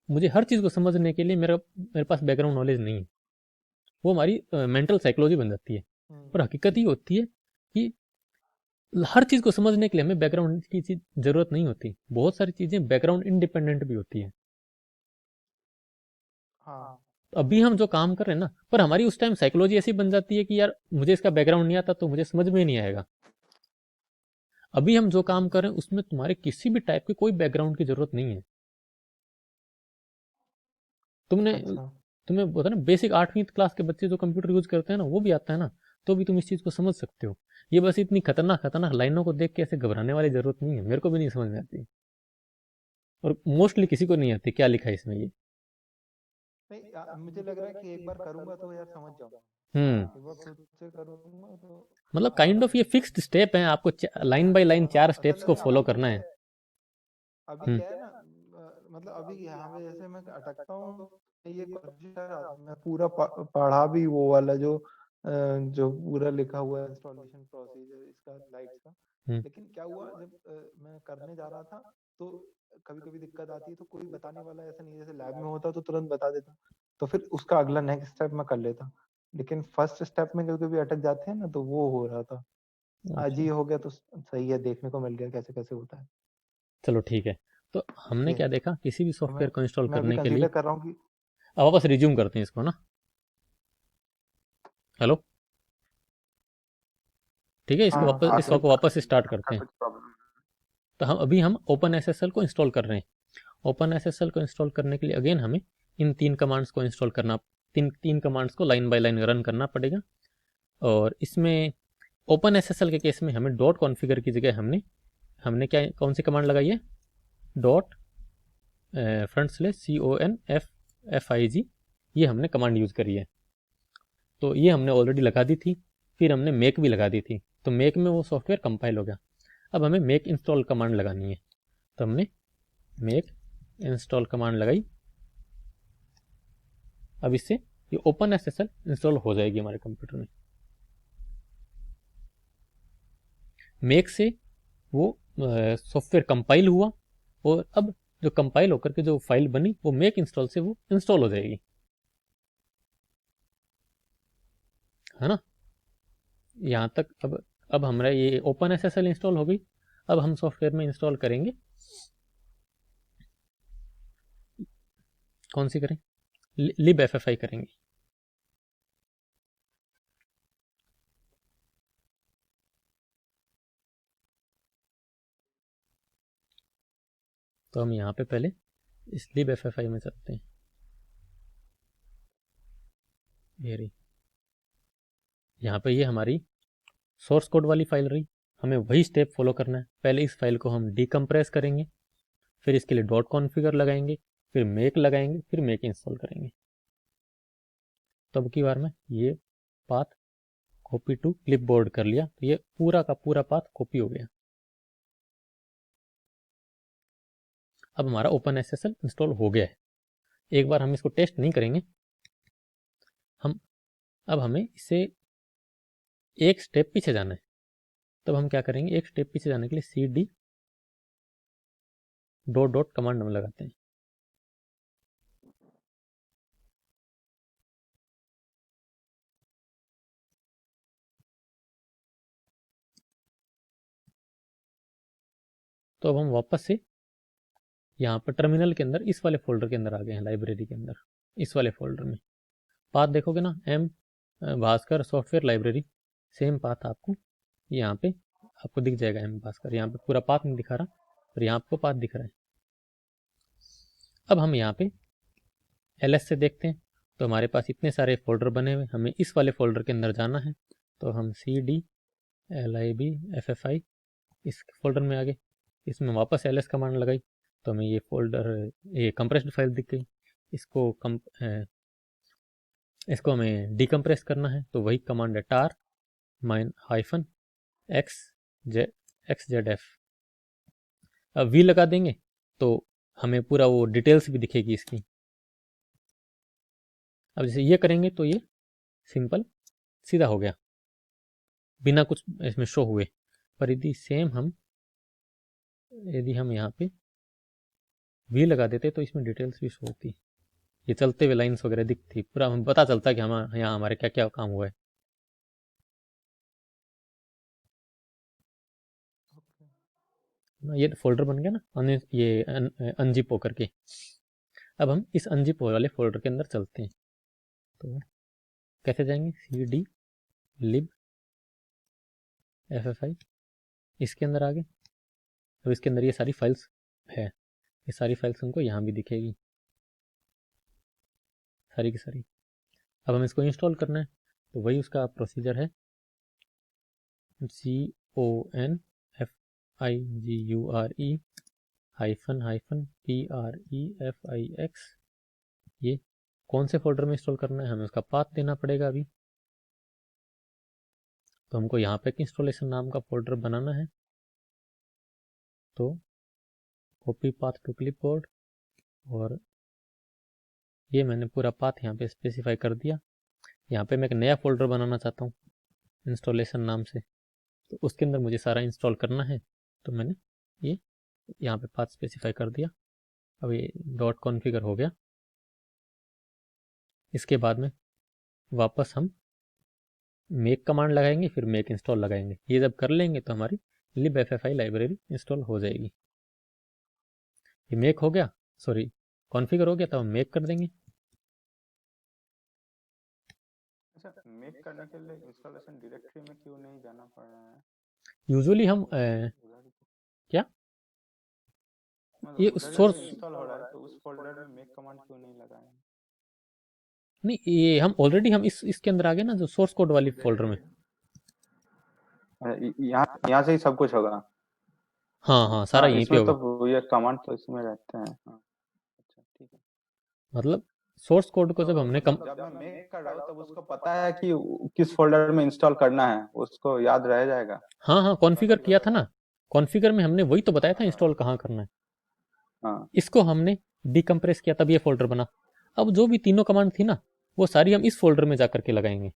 मुझे हर चीज़ को समझने के लिए मेरा मेरे पास बैकग्राउंड नॉलेज नहीं है। वो हमारी मेंटल साइकोलॉजी बन जाती है। हम्म, और हकीकत ये होती है कि हर चीज़ को समझने के लिए हमें बैकग्राउंड की चीज़ ज़रूरत नहीं होती। बहुत सारी चीज़ें बैकग्राउंड इंडिपेंडेंट भी होती है। हाँ अभी हम जो काम कर रहे हैं ना, पर हमारी उस टाइम साइकोलॉजी ऐसी बन जाती है कि यार मुझे इसका बैकग्राउंड नहीं आता तो मुझे समझ में ही नहीं आएगा। अभी हम जो काम कर रहे हैं उसमें तुम्हारे किसी भी टाइप की कोई बैकग्राउंड की जरूरत नहीं है। तुमने अच्छा तुम्हें पता ना, बेसिक 8वीं क्लास के बच्चे जो कंप्यूटर यूज करते हैं ना, वो भी आता है ना, तो भी तुम इस चीज को समझ सकते हो। ये बस इतनी खतरनाक खतरनाक लाइनों को देख के ऐसे घबराने वाली जरूरत नहीं है, मेरे को भी नहीं समझ में आती और मोस्टली किसी को नहीं आती क्या लिखा है इसमें ये। नहीं मुझे लग रहा है कि एक बार करूंगा तो यार समझ जाऊंगा। हम्म। एक बार खुद से करूंगा तो मतलब काइंड ऑफ ये फिक्स्ड स्टेप है, आपको लाइन बाय लाइन 4 असल स्टेप्स को में फॉलो करना है। अभी हम्म। क्या है ना मतलब अभी यहाँ पे जैसे मैं अटकता हूँ तो ये मैं पूरा पढ़ा भी वो वाला जो पूरा लिखा हुआ है इंस्टॉलेशन प्रोसीजर इसका लाइट्स का। हम्म। लेकिन क्या हुआ जब मैं करने जा रहा था तो कभी कभी दिक्कत आती है तो कोई बताने वाला ऐसा नहीं है, जैसे लैब में होता तो तुरंत बता देता तो फिर उसका अगला नेक्स्ट स्टेप मैं कर लेता। लेकिन फर्स्ट स्टेप में कभी कभी अटक जाते हैं ना तो वो हो रहा था। आज अच्छा, ये हो गया तो सही है, देखने को मिल गया कैसे कैसे होता है। चलो ठीक है। तो हमने ये क्या देखा, किसी भी तो मैं सॉफ्टवेयर को इंस्टॉल मैं अभी करने के लिए, कंसीडर कर रहा हूँ कि अब वापस रिज्यूम करते हैं इसको ना। हेलो, ठीक है, इसको हाँ वापस, हाँ इसको ठीक वापस स्टार्ट करते हैं। तो हम ओपन एसएसएल को इंस्टॉल कर रहे हैं। ओपन एसएसएल को इंस्टॉल करने के लिए अगेन हमें इन 3 कमांड्स को इंस्टॉल करना, तीन तीन कमांड्स को लाइन बाय लाइन रन करना पड़ेगा। और इसमें ओपन एसएसएल के केस में हमें डॉट कॉन्फ़िगर की जगह हमने हमने क्या, कौन सी कमांड लगाई है, डॉट /CONFFIG, ये हमने कमांड यूज़ करी है। तो ये हमने ऑलरेडी लगा दी थी, फिर हमने मेक भी लगा दी थी, तो मेक में वो सॉफ्टवेयर कंपाइल हो गया। अब हमें मेक इंस्टॉल कमांड लगानी है, तो हमने मेक इंस्टॉल कमांड लगाई। अब इससे ये ओपन एसएसएल इंस्टॉल हो जाएगी हमारे कंप्यूटर में। मेक से वो सॉफ्टवेयर कंपाइल हुआ, और अब जो कंपाइल होकर के जो फाइल बनी वो मेक इंस्टॉल से वो इंस्टॉल हो जाएगी, है ना। यहाँ तक अब हमारा ये ओपन एसएसएल इंस्टॉल हो गई। अब हम सॉफ्टवेयर में इंस्टॉल करेंगे, कौन सी करें, libFFI करेंगे। तो हम यहाँ पे पहले इस libFFI में चलते हैं। ये रही, यहाँ पे ये हमारी सोर्स कोड वाली फाइल रही। हमें वही स्टेप फॉलो करना है, पहले इस फाइल को हम डीकम्प्रेस करेंगे, फिर इसके लिए डॉट कॉन्फ़िगर लगाएंगे, फिर मेक लगाएंगे, फिर मेक इंस्टॉल करेंगे। तो अब की बार में ये पाथ कॉपी टू क्लिपबोर्ड कर लिया, तो ये पूरा का पूरा पाथ कॉपी हो गया। अब हमारा ओपन एसएसएल इंस्टॉल हो गया है। एक बार हम इसको टेस्ट नहीं करेंगे, हम अब हमें इसे एक स्टेप पीछे जाना है। तब हम क्या करेंगे, एक स्टेप पीछे जाने के लिए cd डॉट डॉट कमांड हम लगाते हैं। तो अब हम वापस से यहाँ पर टर्मिनल के अंदर इस वाले फोल्डर के अंदर आ गए हैं, लाइब्रेरी के अंदर, इस वाले फोल्डर में। पाथ देखोगे ना, M Bhaskar software library, same path आपको यहाँ पे आपको दिख जाएगा। एम भास्कर यहाँ पे पूरा पाथ नहीं दिखा रहा, पर यहाँ आपको पाथ दिख रहा है। अब हम यहाँ पे एलएस से देखते हैं, तो हमारे पास इतने सारे फोल्डर बने हुए, हमें इस वाले फोल्डर के अंदर जाना है। तो हम CDLIBFFI इस फोल्डर में आ गए, इसमें वापस ls कमांड लगाई, तो हमें ये फोल्डर, ये कंप्रेस्ड फाइल दिख गई। इसको इसको हमें डिकम्प्रेस करना है, तो वही कमांड है tar -xzf। अब वी लगा देंगे तो हमें पूरा वो डिटेल्स भी दिखेगी इसकी। अब जैसे ये करेंगे तो ये सिंपल सीधा हो गया बिना कुछ इसमें शो हुए। पर यदि हम यहाँ पे वी लगा देते तो इसमें डिटेल्स भी शो होती, ये चलते हुए लाइंस वगैरह दिखती, पूरा हमें पता चलता कि हम यहाँ हमारे क्या क्या काम हुआ है। ये फोल्डर बन गया ना, ये अनजिप होकर के। अब हम इस अनजिप वाले फोल्डर के अंदर चलते हैं, तो कैसे जाएंगे, cd lib ffi इसके अंदर आ गए। अब इसके अंदर ये सारी फाइल्स है, ये सारी फाइल्स हमको यहाँ भी दिखेगी, सारी की सारी। अब हमें इसको इंस्टॉल करना है, तो वही उसका प्रोसीजर है, CONFIGURE -PREFIX। ये कौन से फोल्डर में इंस्टॉल करना है, हमें उसका पाथ देना पड़ेगा अभी। तो हमको यहाँ पे एक इंस्टॉलेशन नाम का फोल्डर बनाना है, तो कॉपी पाथ टू क्लिपबोर्ड, और ये मैंने पूरा पाथ यहाँ पे स्पेसिफाई कर दिया। यहाँ पे मैं एक नया फोल्डर बनाना चाहता हूँ इंस्टॉलेशन नाम से, तो उसके अंदर मुझे सारा इंस्टॉल करना है, तो मैंने ये यहाँ पे पाथ स्पेसिफाई कर दिया। अब ये डॉट कॉन्फ़िगर हो गया। इसके बाद में वापस हम मेक कमांड लगाएंगे, फिर मेक इंस्टॉल लगाएंगे। ये जब कर लेंगे तो हमारी libffi लाइब्रेरी इंस्टॉल हो जाएगी। ये मेक हो गया, सॉरी कॉन्फ़िगर हो गया, तो हम मेक कर देंगे। अच्छा, मेक करने के लिए इंस्टॉलेशन डायरेक्टरी में क्यों नहीं जाना पड़ रहा है? यूजुअली हम उधर ही क्या मतलब ये उधर ही सोर्स, तो इंस्टॉल हो रहा है, तो उस फोल्डर में मेक कमांड क्यों नहीं लगाए? नहीं ये हम ऑलरेडी हम इसके अंदर आ गए ना, जो सोर्स कोड वाली फोल्डर में। यहाँ यहाँ से ही सब कुछ होगा। हाँ हाँ, सारा हाँ, यहीं पे इसमें होगा। तो ये कमांड तो इसमें रहते हैं। हाँ, अच्छा ठीक है। मतलब सोर्स कोड को जब तो हमने मतलब जब मैं मेक कर रहा हूँ तब उसको पता है कि किस फोल्डर में इंस्टॉल करना है, उसको याद रह जाएगा। हाँ हाँ कॉन्फ़िगर किया था ना, कॉन्फ़िगर में हमने वही तो बताया था इंस्टॉल कहाँ करना है। हाँ, इसको हमने डिकम्प्रेस किया, तब ये फोल्डर बना। अब जो भी तीनों कमांड थी ना, वो सारी हम इस फोल्डर में जाकर के लगाएंगे,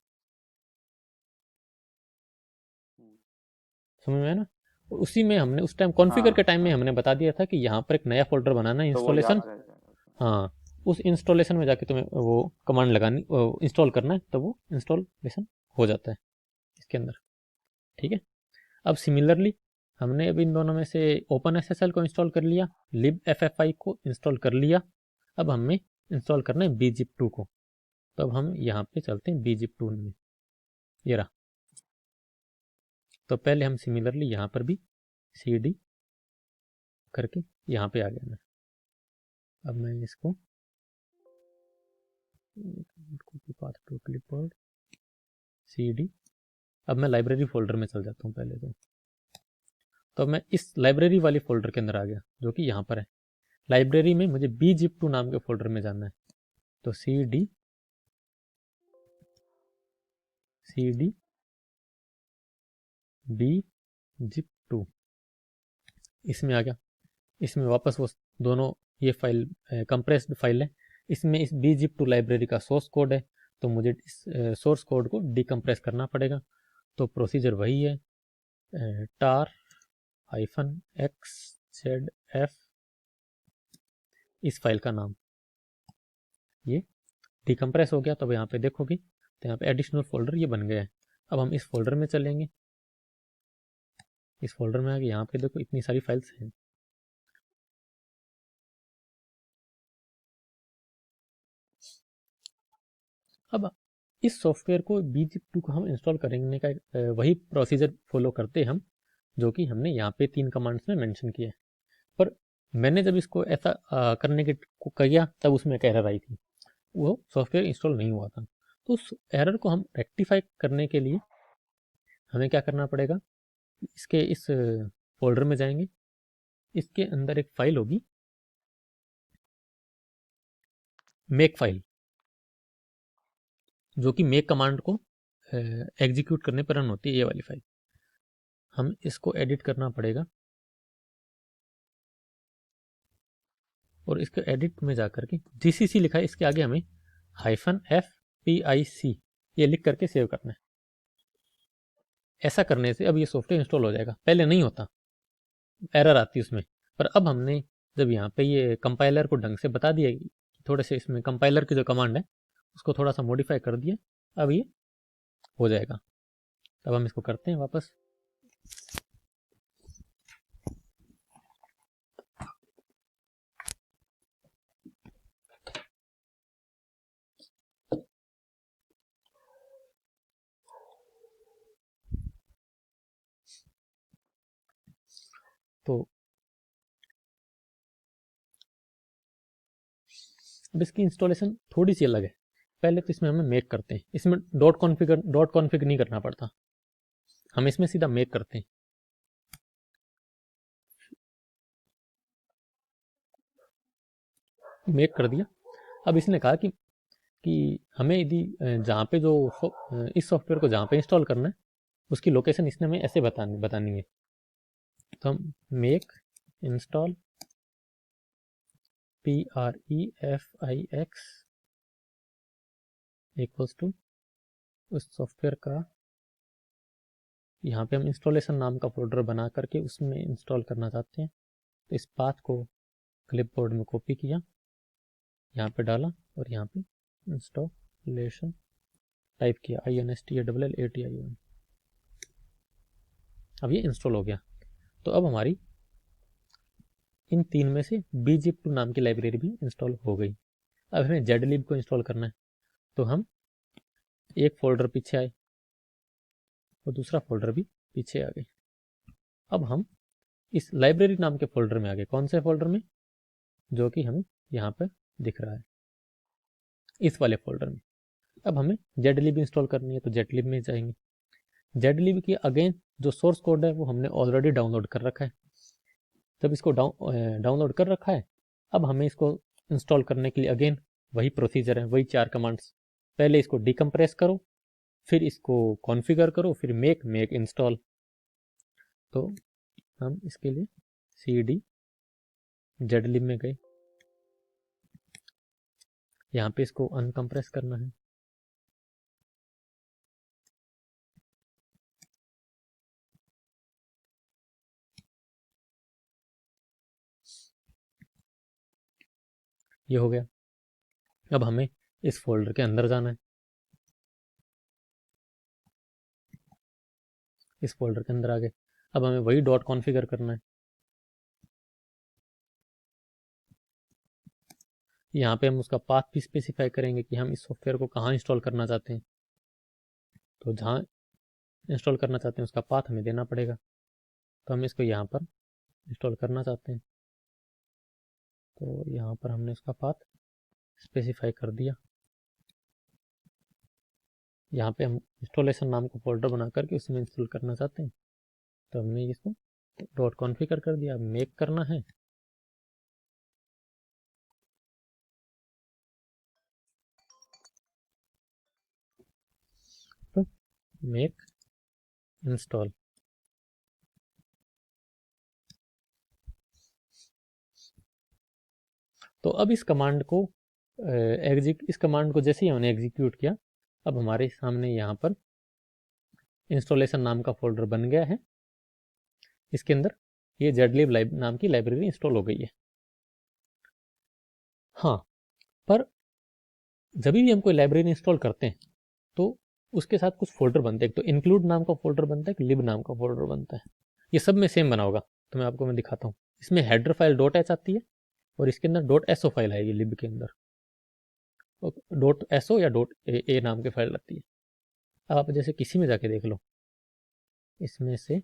समझ में आया ना। और उसी में हमने उस टाइम कॉन्फ़िगर के हाँ, टाइम में हाँ, हमने बता दिया था कि यहाँ पर एक नया फोल्डर बनाना है तो वो इंस्टॉलेशन। याद रह जाएगा उसमें। हाँ, उस इंस्टॉलेशन में जाके तुम्हें वो कमांड लगानी, इंस्टॉल करना है, तो वो इंस्टॉलेशन हो जाता है इसके अंदर। ठीक है। अब सिमिलरली हमने अब इन दोनों में से ओपन एसएसएल को इंस्टॉल कर लिया, libffi को इंस्टॉल कर लिया। अब हमें इंस्टॉल करना है bzip2 को। तो अब हम यहाँ पे चलते हैं bzip2 में, ये रहा। तो पहले हम सिमिलरली यहाँ पर भी cd करके यहाँ पे आ गया मैं। अब मैं इसको copy path to clipboard cd, अब मैं लाइब्रेरी फोल्डर में चल जाता हूँ पहले तो मैं इस लाइब्रेरी वाली फोल्डर के अंदर आ गया, जो कि यहाँ पर है। लाइब्रेरी में मुझे bzip2 नाम के फोल्डर में जाना है, तो cd bzip2 इसमें आ गया। इसमें वापस वो दोनों, ये फाइल कंप्रेस्ड फाइल है, इसमें इस bzip2 लाइब्रेरी का सोर्स कोड है, तो मुझे इस सोर्स कोड को डिकम्प्रेस करना पड़ेगा। तो प्रोसीजर वही है, tar-xzf, इस फाइल का नाम। ये डिकम्प्रेस हो गया, तो अब यहाँ पे देखोगे तो यहाँ पे एडिशनल फोल्डर ये बन गया है। अब हम इस फोल्डर में चलेंगे, इस फोल्डर में आके यहाँ पे देखो इतनी सारी फाइल्स हैं। अब इस सॉफ्टवेयर को bzip2 को हम इंस्टॉल करने का वही प्रोसीजर फॉलो करते हम, जो कि हमने यहाँ पे 3 कमांड्स में मेंशन किया है। पर मैंने जब इसको ऐसा करने के को किया, तब उसमें एक एरर आई थी, वो सॉफ्टवेयर इंस्टॉल नहीं हुआ था। तो उस एरर को हम रेक्टिफाई करने के लिए हमें क्या करना पड़ेगा, इसके इस फोल्डर में जाएंगे, इसके अंदर एक फाइल होगी मेक फाइल, जो कि मेक कमांड को एग्जीक्यूट करने पर रन होती है, ये वाली फाइल। हम इसको एडिट करना पड़ेगा, और इसके एडिट में जाकर के जीसीसी लिखा है, इसके आगे हमें -fpic ये लिख करके सेव करना है। ऐसा करने से अब ये सॉफ्टवेयर इंस्टॉल हो जाएगा, पहले नहीं होता, एरर आती उसमें। पर अब हमने जब यहाँ पे ये कंपाइलर को ढंग से बता दिया, थोड़े से इसमें कंपाइलर की जो कमांड है उसको थोड़ा सा मॉडिफाई कर दिया, अब ये हो जाएगा। तब हम इसको करते हैं वापस। तो अब इसकी इंस्टॉलेशन थोड़ी सी अलग है। पहले तो इसमें हमें मेक करते हैं, इसमें डॉट कॉन्फ़िगर नहीं करना पड़ता, हम इसमें सीधा मेक करते हैं। मेक कर दिया। अब इसने कहा कि हमें यदि जहाँ पे जो इस सॉफ्टवेयर को जहाँ पे इंस्टॉल करना है उसकी लोकेशन इसने हमें ऐसे बतानी है। तो हम make install PREFIX equals to उस सॉफ्टवेयर का, यहाँ पे हम इंस्टॉलेशन नाम का फोल्डर बना करके उसमें इंस्टॉल करना चाहते हैं। तो इस पाथ को क्लिपबोर्ड में कॉपी किया, यहाँ पे डाला और यहाँ पे इंस्टॉलेशन टाइप किया, INSTALLATION। अब ये इंस्टॉल हो गया। तो अब हमारी इन तीन में से bzip2 नाम की लाइब्रेरी भी इंस्टॉल हो गई। अब हमें zlib को इंस्टॉल करना है, तो हम एक फोल्डर पीछे आए और दूसरा फोल्डर भी पीछे आ गए। अब हम इस लाइब्रेरी नाम के फोल्डर में आ गए। कौन से फोल्डर में? जो कि हमें यहाँ पर दिख रहा है, इस वाले फोल्डर में। अब हमें zlib इंस्टॉल करनी है, तो zlib में जाएंगे। zlib की अगेन जो सोर्स कोड है वो हमने ऑलरेडी डाउनलोड कर रखा है। जब इसको डाउनलोड कर रखा है, अब हमें इसको इंस्टॉल करने के लिए अगेन वही प्रोसीजर है, वही 4 कमांड्स। पहले इसको डिकम्प्रेस करो, फिर इसको कॉन्फ़िगर करो, फिर मेक इंस्टॉल। तो हम इसके लिए cd zlib में गए, यहाँ पे इसको अनकम्प्रेस करना है। ये हो गया। अब हमें इस फोल्डर के अंदर जाना है, इस फोल्डर के अंदर आ गए। अब हमें वही डॉट कॉन्फ़िगर करना है। यहाँ पे हम उसका पाथ भी स्पेसिफाई करेंगे कि हम इस सॉफ्टवेयर को कहाँ इंस्टॉल करना चाहते हैं। तो जहाँ इंस्टॉल करना चाहते हैं उसका पाथ हमें देना पड़ेगा। तो हम इसको यहाँ पर इंस्टॉल करना चाहते हैं, तो यहाँ पर हमने उसका पाथ स्पेसिफाई कर दिया। यहाँ पे हम इंस्टॉलेशन नाम का फोल्डर बना करके उसमें इंस्टॉल करना चाहते हैं, तो हमने इसको डॉट कॉन्फ़िगर कर दिया। मेक करना है, तो मेक इंस्टॉल। तो अब इस कमांड को इस कमांड को जैसे ही हमने एग्जीक्यूट किया, अब हमारे सामने यहाँ पर इंस्टॉलेशन नाम का फोल्डर बन गया है। इसके अंदर ये zlib नाम की लाइब्रेरी इंस्टॉल हो गई है। हाँ, पर जब भी हम कोई लाइब्रेरी इंस्टॉल करते हैं तो उसके साथ कुछ फोल्डर बनते हैं। एक तो इंक्लूड नाम का फोल्डर बनता है, एक लिब नाम का फोल्डर बनता है। ये सब में सेम बना होगा, तो मैं दिखाता हूँ। इसमें हेडर फाइल .h आती है और इसके अंदर .so फाइल आएगी लिब के अंदर, .so या .a नाम की फाइल आती है। अब आप जैसे किसी में जाके देख लो, इसमें से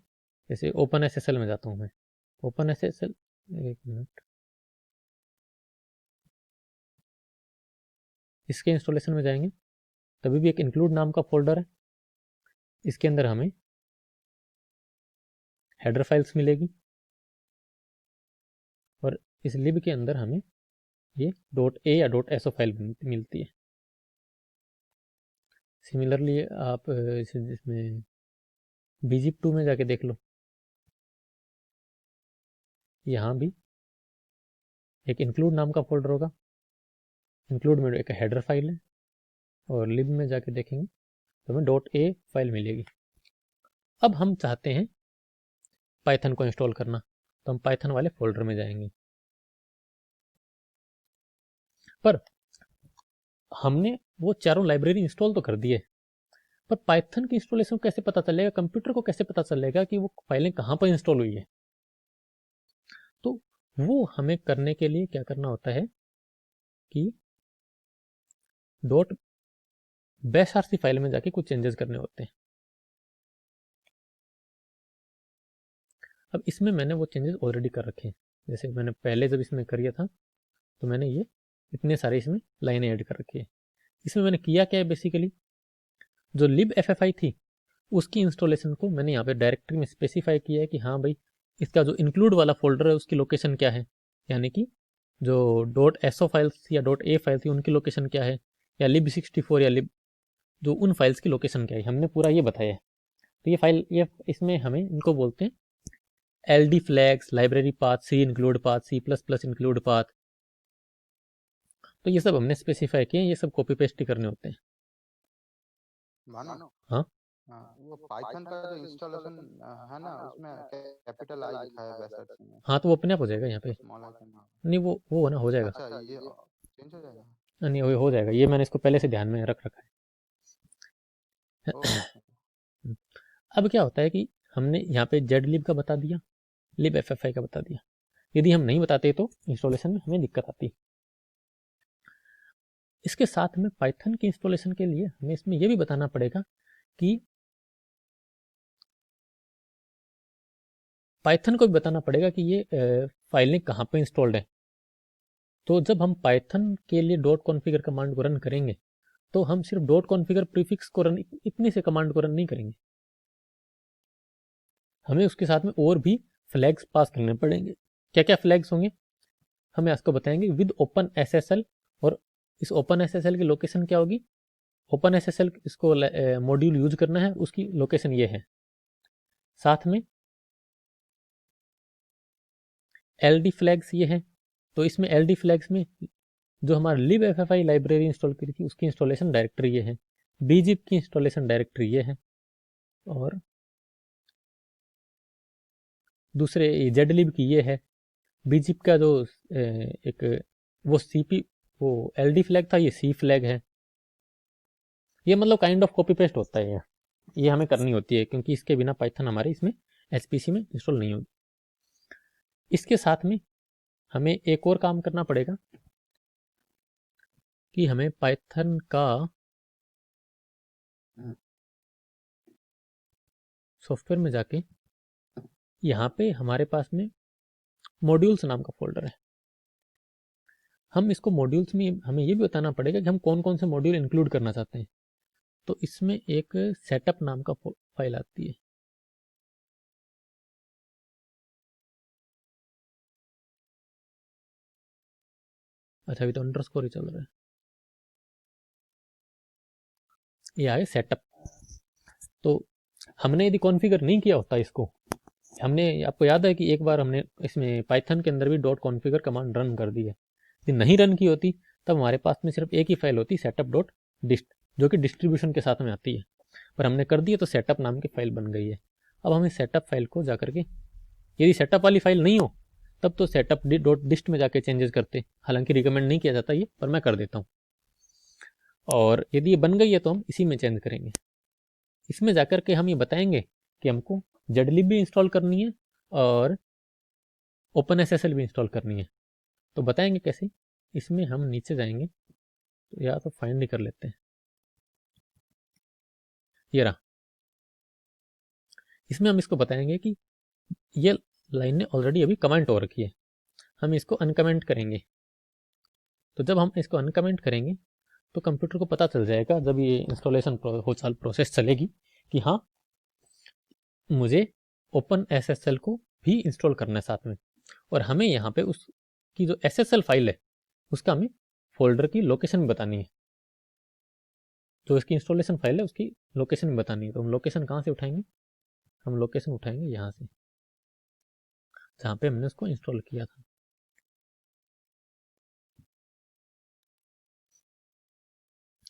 जैसे OpenSSL में जाता हूँ मैं, OpenSSL, एक मिनट, इसके इंस्टॉलेशन में जाएंगे, तभी भी एक इंक्लूड नाम का फोल्डर है। इसके अंदर हमें हेडर फाइल्स मिलेगी और इस लिब के अंदर हमें ये .a या .so फाइल मिलती है। सिमिलरली आप इसमें bzip2 में जाके देख लो, यहाँ भी एक इंक्लूड नाम का फोल्डर होगा। इंक्लूड में एक हेडर फाइल है और लिब में जाके देखेंगे तो हमें .a फाइल मिलेगी। अब हम चाहते हैं पाइथन को इंस्टॉल करना, तो हम पाइथन वाले फोल्डर में जाएंगे। पर हमने वो चारों लाइब्रेरी इंस्टॉल तो कर दिए, पर पाइथन की इंस्टॉलेशन कैसे पता चलेगा, कंप्यूटर को कैसे पता चलेगा कि वो फाइलें कहाँ पर इंस्टॉल हुई है? तो वो हमें करने के लिए क्या करना होता है कि .bashrc फाइल में जाके कुछ चेंजेस करने होते हैं। अब इसमें मैंने वो चेंजेस ऑलरेडी कर रखे हैं, जैसे मैंने पहले जब इसमें किया था तो मैंने ये इतने सारे इसमें लाइनें ऐड कर रखी है। इसमें मैंने किया क्या है, बेसिकली जो libFFI थी उसकी इंस्टॉलेशन को मैंने यहाँ पे डायरेक्टरी में स्पेसिफाई किया है कि हाँ भाई इसका जो इंक्लूड वाला फोल्डर है उसकी लोकेशन क्या है, यानी कि जो .so फाइल्स या .a फाइल थी उनकी लोकेशन क्या है, या lib64 या lib जो उन फाइल्स की लोकेशन क्या है, हमने पूरा ये बताया है। तो ये फाइल ये इसमें हमें इनको बोलते हैं LD flags, library path, C include path, C++ include path. तो ये सब हमने स्पेसिफाई किए हैं, ये सब कॉपी पेस्ट ही करने होते हैं। मानो हाँ वो पाइथन का जो इंस्टॉलेशन है ना उसमें कैपिटल आई लिखा है वैसा में। हाँ तो वो अपने आप हो जाएगा यहाँ पे, स्मॉल आई का नहीं वो ना हो जाएगा। अच्छा ये चेंज हो जाएगा। नहीं वो हो जाएगा, ये मैंने इसको पहले से ध्यान में रख रखा है। अब क्या होता है कि हमने यहाँ पे zlib का बता दिया, libFFI का बता दिया। यदि हम नहीं बताते तो इंस्टॉलेशन में हमें दिक्कत आती। इसके साथ में पाइथन की इंस्टॉलेशन के लिए हमें इसमें यह भी बताना पड़ेगा कि पाइथन को भी बताना पड़ेगा कि ये फाइलें कहाँ पे इंस्टॉल्ड है। तो जब हम पाइथन के लिए .configure कमांड को रन करेंगे तो हम सिर्फ .configure प्रीफिक्स को रन, इतनी से कमांड को रन नहीं करेंगे, हमें उसके साथ में और भी फ्लैग्स पास करने पड़ेंगे। क्या क्या फ्लैग्स होंगे हमें इसको बताएंगे विद ओपन SSL, और इस ओपन SSL की लोकेशन क्या होगी, ओपन SSL इसको मॉड्यूल यूज करना है उसकी लोकेशन ये है। साथ में LD फ्लैग्स ये है, तो इसमें LD फ्लैग्स में जो हमारा libFFI लाइब्रेरी इंस्टॉल करी थी उसकी इंस्टॉलेशन डायरेक्टरी ये है, bzip की इंस्टॉलेशन डायरेक्टरी ये है, और दूसरे zlib की ये है। bzip का जो एक वो CP वो LD फ्लैग था, ये C फ्लैग है। ये मतलब काइंड ऑफ कॉपी पेस्ट होता है, ये हमें करनी होती है क्योंकि इसके बिना पाइथन हमारे इसमें HPC में इंस्टॉल नहीं होगी। इसके साथ में हमें एक और काम करना पड़ेगा कि हमें पाइथन का सॉफ्टवेयर में जाके यहाँ पे हमारे पास में मॉड्यूल्स नाम का फोल्डर है। हम इसको मॉड्यूल्स में हमें ये भी बताना पड़ेगा कि हम कौन कौन से मॉड्यूल इंक्लूड करना चाहते हैं। तो इसमें एक सेटअप नाम का फाइल आती है, अच्छा अभी तो अंडरस्कोर ही चल रहा है, ये आगे सेटअप। तो हमने यदि कॉन्फ़िगर नहीं किया होता इसको, हमने आपको याद है कि एक बार हमने इसमें पाइथन के अंदर भी .configure कमांड रन कर दी है, यदि नहीं रन की होती तब हमारे पास में सिर्फ एक ही फाइल होती setup.dist जो कि डिस्ट्रीब्यूशन के साथ में आती है, पर हमने कर दिया तो सेटअप नाम की फाइल बन गई है। अब हम इस सेटअप फाइल को जाकर के, यदि सेटअप वाली फाइल नहीं हो तब तो setup.dist में जाके चेंजेस करते, हालांकि रिकमेंड नहीं किया जाता ये, पर मैं कर देता हूँ। और यदि ये बन गई है तो हम इसी में चेंज करेंगे। इसमें जाकर के हम ये बताएंगे कि हमको zlib भी इंस्टॉल करनी है और ओपन SSL भी इंस्टॉल करनी है। तो बताएंगे कैसे, इसमें हम नीचे जाएंगे तो या तो फाइंड ही कर लेते हैं, ये रहा। इसमें हम इसको बताएंगे कि ये लाइन ने ऑलरेडी अभी कमेंट हो रखी है, हम इसको अनकमेंट करेंगे। तो जब हम इसको अनकमेंट करेंगे तो कंप्यूटर को पता चल जाएगा जब ये इंस्टॉलेशन प्रोसेस चलेगी कि हाँ मुझे ओपन SSL को भी इंस्टॉल करना है साथ में, और हमें यहाँ पे उसकी जो SSL फाइल है उसका हमें फोल्डर की लोकेशन भी बतानी है, जो इसकी इंस्टॉलेशन फाइल है उसकी लोकेशन भी बतानी है। तो हम लोकेशन कहाँ से उठाएंगे, हम लोकेशन उठाएंगे यहाँ से जहाँ पे हमने उसको इंस्टॉल किया था।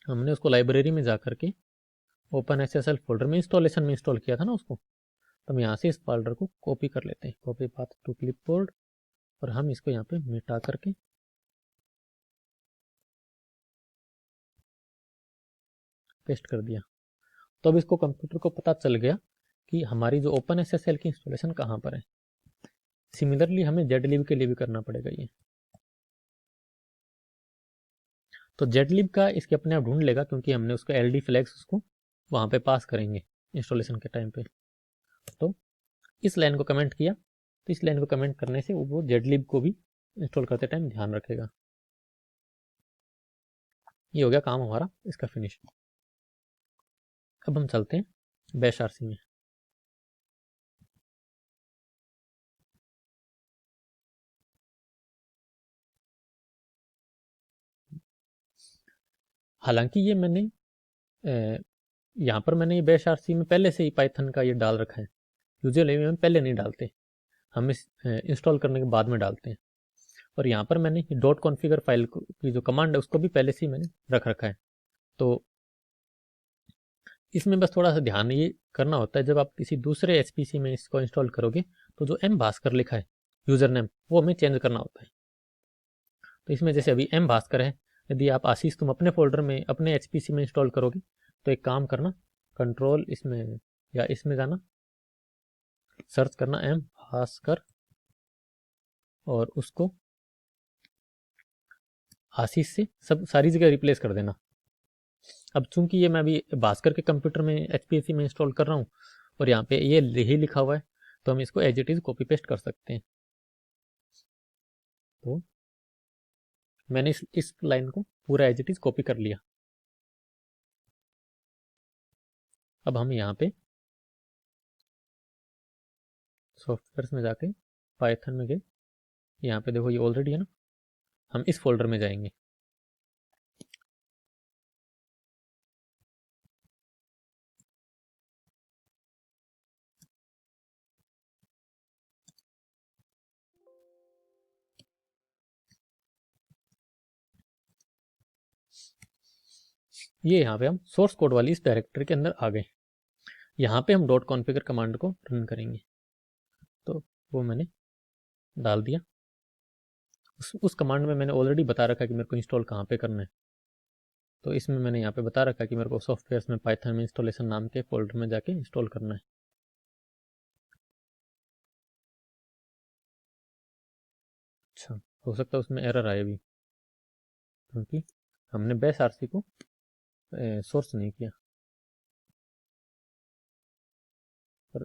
हमने उसको लाइब्रेरी में जाकर के ओपन SSL फोल्डर में इंस्टॉलेशन में इंस्टॉल किया था ना उसको, तो हम यहाँ से इस फोल्डर को कॉपी कर लेते हैं, कॉपी पाथ टू क्लिपबोर्ड, और हम इसको यहाँ पे मिटा करके पेस्ट कर दिया। तो अब इसको कंप्यूटर को पता चल गया कि हमारी जो ओपन SSL की इंस्टॉलेशन कहाँ पर है। सिमिलरली हमें zlib के लिए भी करना पड़ेगा ये। तो zlib का इसके अपने आप ढूंढ लेगा क्योंकि हमने उसको LD फ्लैग्स उसको वहाँ पे पास करेंगे इंस्टॉलेशन के टाइम पे। तो इस लाइन को कमेंट किया तो इस लाइन को कमेंट करने से वो जेडलिब को भी इंस्टॉल करते टाइम ध्यान रखेगा। ये हो गया काम हमारा इसका फिनिश। अब हम चलते हैं बैश आरसी में। हालांकि ये मैंने यहाँ पर मैंने ये बैश आरसी में पहले से ही पाइथन का ये डाल रखा है। यूजुअली हम पहले नहीं डालते, हम इस इंस्टॉल करने के बाद में डालते हैं। और यहाँ पर मैंने डॉट कॉन्फ़िगर फाइल की जो कमांड है उसको भी पहले से ही मैंने रख रखा है। तो इसमें बस थोड़ा सा ध्यान ये करना होता है, जब आप किसी दूसरे HPC में इसको इंस्टॉल करोगे तो जो M भास्कर लिखा है यूज़र नेम वो हमें चेंज करना होता है। तो इसमें जैसे अभी M भास्कर है, यदि आप आशीष तुम अपने फोल्डर में अपने HPC में इंस्टॉल करोगे तो एक काम करना, कंट्रोल इसमें या इसमें जाना, सर्च करना M भास्कर और उसको आशीष से सब सारी जगह रिप्लेस कर देना। अब चूंकि ये मैं अभी भास्कर के कंप्यूटर में HPC में इंस्टॉल कर रहा हूँ और यहाँ पे ये ही लिखा हुआ है, तो हम इसको as it is copy paste कर सकते हैं। तो मैंने इस लाइन को पूरा एज इट इज कॉपी कर लिया। अब हम यहाँ पे सॉफ्टवेयर में जाके पाइथन में गए, यहाँ पे देखो ये ऑलरेडी है ना, हम इस फोल्डर में जाएंगे। ये यहाँ पे हम सोर्स कोड वाली इस डायरेक्टरी के अंदर आ गए। यहाँ पे हम डॉट कॉन्फ़िगर कमांड को रन करेंगे। तो वो मैंने डाल दिया। उस कमांड में मैंने ऑलरेडी बता रखा है कि मेरे को इंस्टॉल कहाँ पे करना है। तो इसमें मैंने यहाँ पे बता रखा है कि मेरे को सॉफ्टवेयर में पाइथन में इंस्टॉलेशन नाम के फोल्डर में जाके इंस्टॉल करना है। अच्छा, हो सकता है उसमें एरर आए भी, क्योंकि हमने बैश आरसी को सोर्स नहीं किया। पर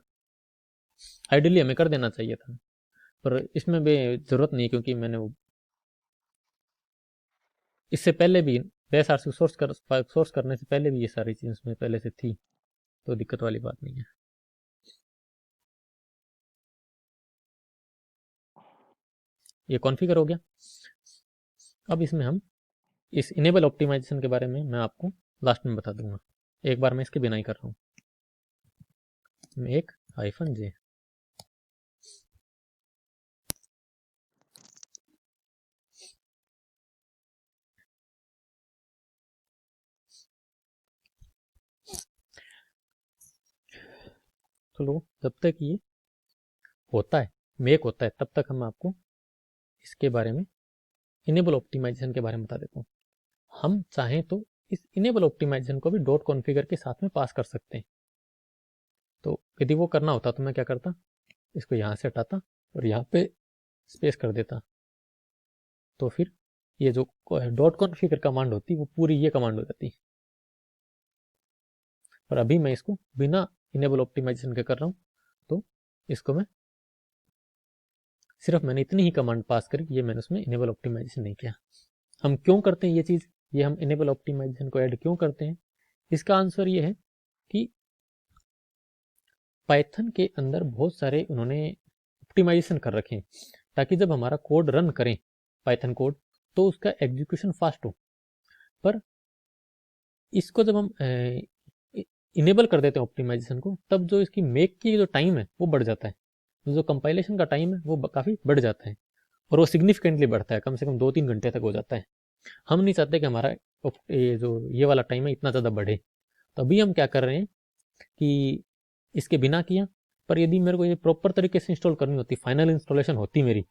आइडियली हमें कर देना चाहिए था, पर इसमें भी ज़रूरत नहीं, क्योंकि मैंने वो इससे पहले भी बैश आरसी को सोर्स करने से पहले भी ये सारी चीज़ उसमें पहले से थी, तो दिक्कत वाली बात नहीं है। ये कॉन्फ़िगर हो गया। अब इसमें हम इस इनेबल ऑप्टिमाइजेशन के बारे में मैं आपको लास्ट में बता दूंगा। एक बार मैं इसके बिना ही कर रहा हूँ, एक -J। चलो, जब तक ये होता है, मेक होता है, तब तक हम आपको इसके बारे में इनेबल ऑप्टिमाइजेशन के बारे में बता देता हूँ। हम चाहें तो इस इनेबल ऑप्टिमाइजेशन को भी डॉट कॉन्फ़िगर के साथ में पास कर सकते हैं। तो यदि वो करना होता तो मैं क्या करता, इसको यहाँ से हटाता और यहाँ पे स्पेस कर देता, तो फिर ये जो डॉट कॉन्फ़िगर कमांड होती वो पूरी ये कमांड हो जाती। और अभी मैं इसको बिना इनेबल ऑप्टिमाइजेशन के कर रहा हूँ, तो इसको मैं सिर्फ मैंने इतनी ही कमांड पास करी, ये मैंने उसमें इनेबल ऑप्टिमाइजेशन नहीं किया। हम क्यों करते हैं ये चीज़, ये हम इनेबल ऑप्टिमाइजेशन को ऐड क्यों करते हैं, इसका आंसर ये है कि पाइथन के अंदर बहुत सारे उन्होंने ऑप्टिमाइजेशन कर रखे हैं, ताकि जब हमारा कोड रन करें पाइथन कोड तो उसका एग्जीक्यूशन फास्ट हो। पर इसको जब हम इनेबल कर देते हैं ऑप्टिमाइजेशन को, तब जो इसकी मेक की जो टाइम है वो बढ़ जाता है, जो कंपाइलेशन का टाइम है वो काफ़ी बढ़ जाता है, और वो सिग्निफिकेंटली बढ़ता है, कम से कम 2-3 घंटे तक हो जाता है। हम नहीं चाहते कि हमारा ये वाला टाइम है इतना ज़्यादा बढ़े। तो अभी हम क्या कर रहे हैं कि इसके बिना किया, पर यदि मेरे को ये प्रॉपर तरीके से इंस्टॉल करनी होती, फाइनल इंस्टॉलेशन होती मेरी,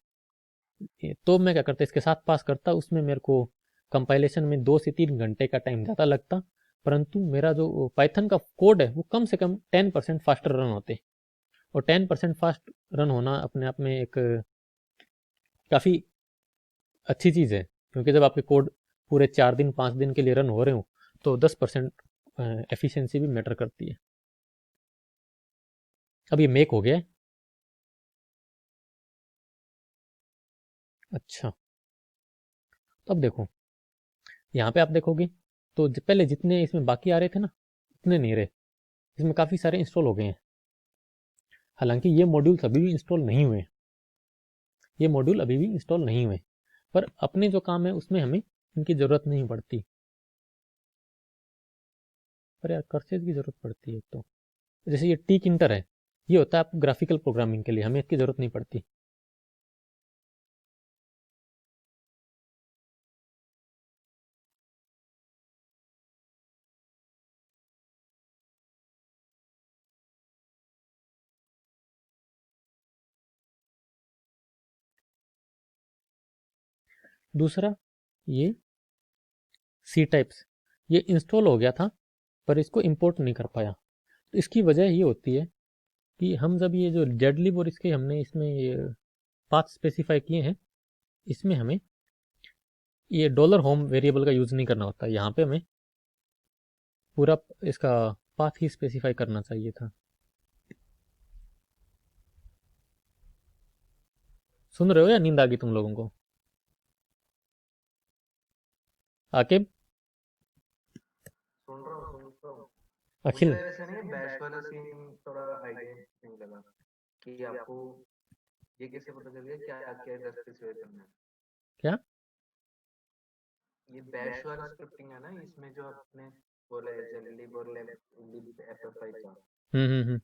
तो मैं क्या करता, इसके साथ पास करता। उसमें मेरे को कंपाइलेशन में 2 से 3 घंटे का टाइम ज़्यादा लगता, परंतु मेरा जो पाइथन का कोड है वो कम से कम 10% फास्टर रन होते। और 10% फास्ट रन होना अपने आप में एक काफ़ी अच्छी चीज़ है, क्योंकि जब आपके कोड पूरे 4 दिन 5 दिन के लिए रन हो रहे हो तो 10% एफिशिएंसी भी मैटर करती है। अब ये मेक हो गया है। अच्छा, तो अब देखो यहाँ पे आप देखोगे तो पहले जितने इसमें बाकी आ रहे थे ना उतने नहीं रहे, इसमें काफ़ी सारे इंस्टॉल हो गए हैं। हालांकि ये मॉड्यूल्स अभी भी इंस्टॉल नहीं हुए, ये मॉड्यूल अभी भी इंस्टॉल नहीं हुए, पर अपने जो काम है उसमें हमें इनकी ज़रूरत नहीं पड़ती। पर यार कर्सेज की ज़रूरत पड़ती है। तो जैसे ये टी किंटर है, ये होता है आपको ग्राफिकल प्रोग्रामिंग के लिए, हमें इसकी ज़रूरत नहीं पड़ती। दूसरा ये सी टाइप्स, ये इंस्टॉल हो गया था पर इसको इंपोर्ट नहीं कर पाया। तो इसकी वजह ये होती है कि हम जब ये जो जेडलिब और इसके हमने इसमें पाथ स्पेसिफाई किए हैं, इसमें हमें ये डॉलर होम वेरिएबल का यूज़ नहीं करना होता। यहाँ पे हमें पूरा इसका पाथ ही स्पेसिफाई करना चाहिए था। सुन रहे हो या नींद आ गई तुम लोगों को? आकिब, सुन रहा हूँ। अखिल, मुझे ऐसा नहीं बैश वाला सीन थोड़ा आइडिया नहीं लगा कि आपको ये कैसे पता चल गया क्या क्या इधर स्पेसिफाई करना है। क्या? ये बैश वाला स्क्रिप्टिंग है ना, इसमें जो आपने बोला है जेलिब और लिब एफएफआई का, हम्म।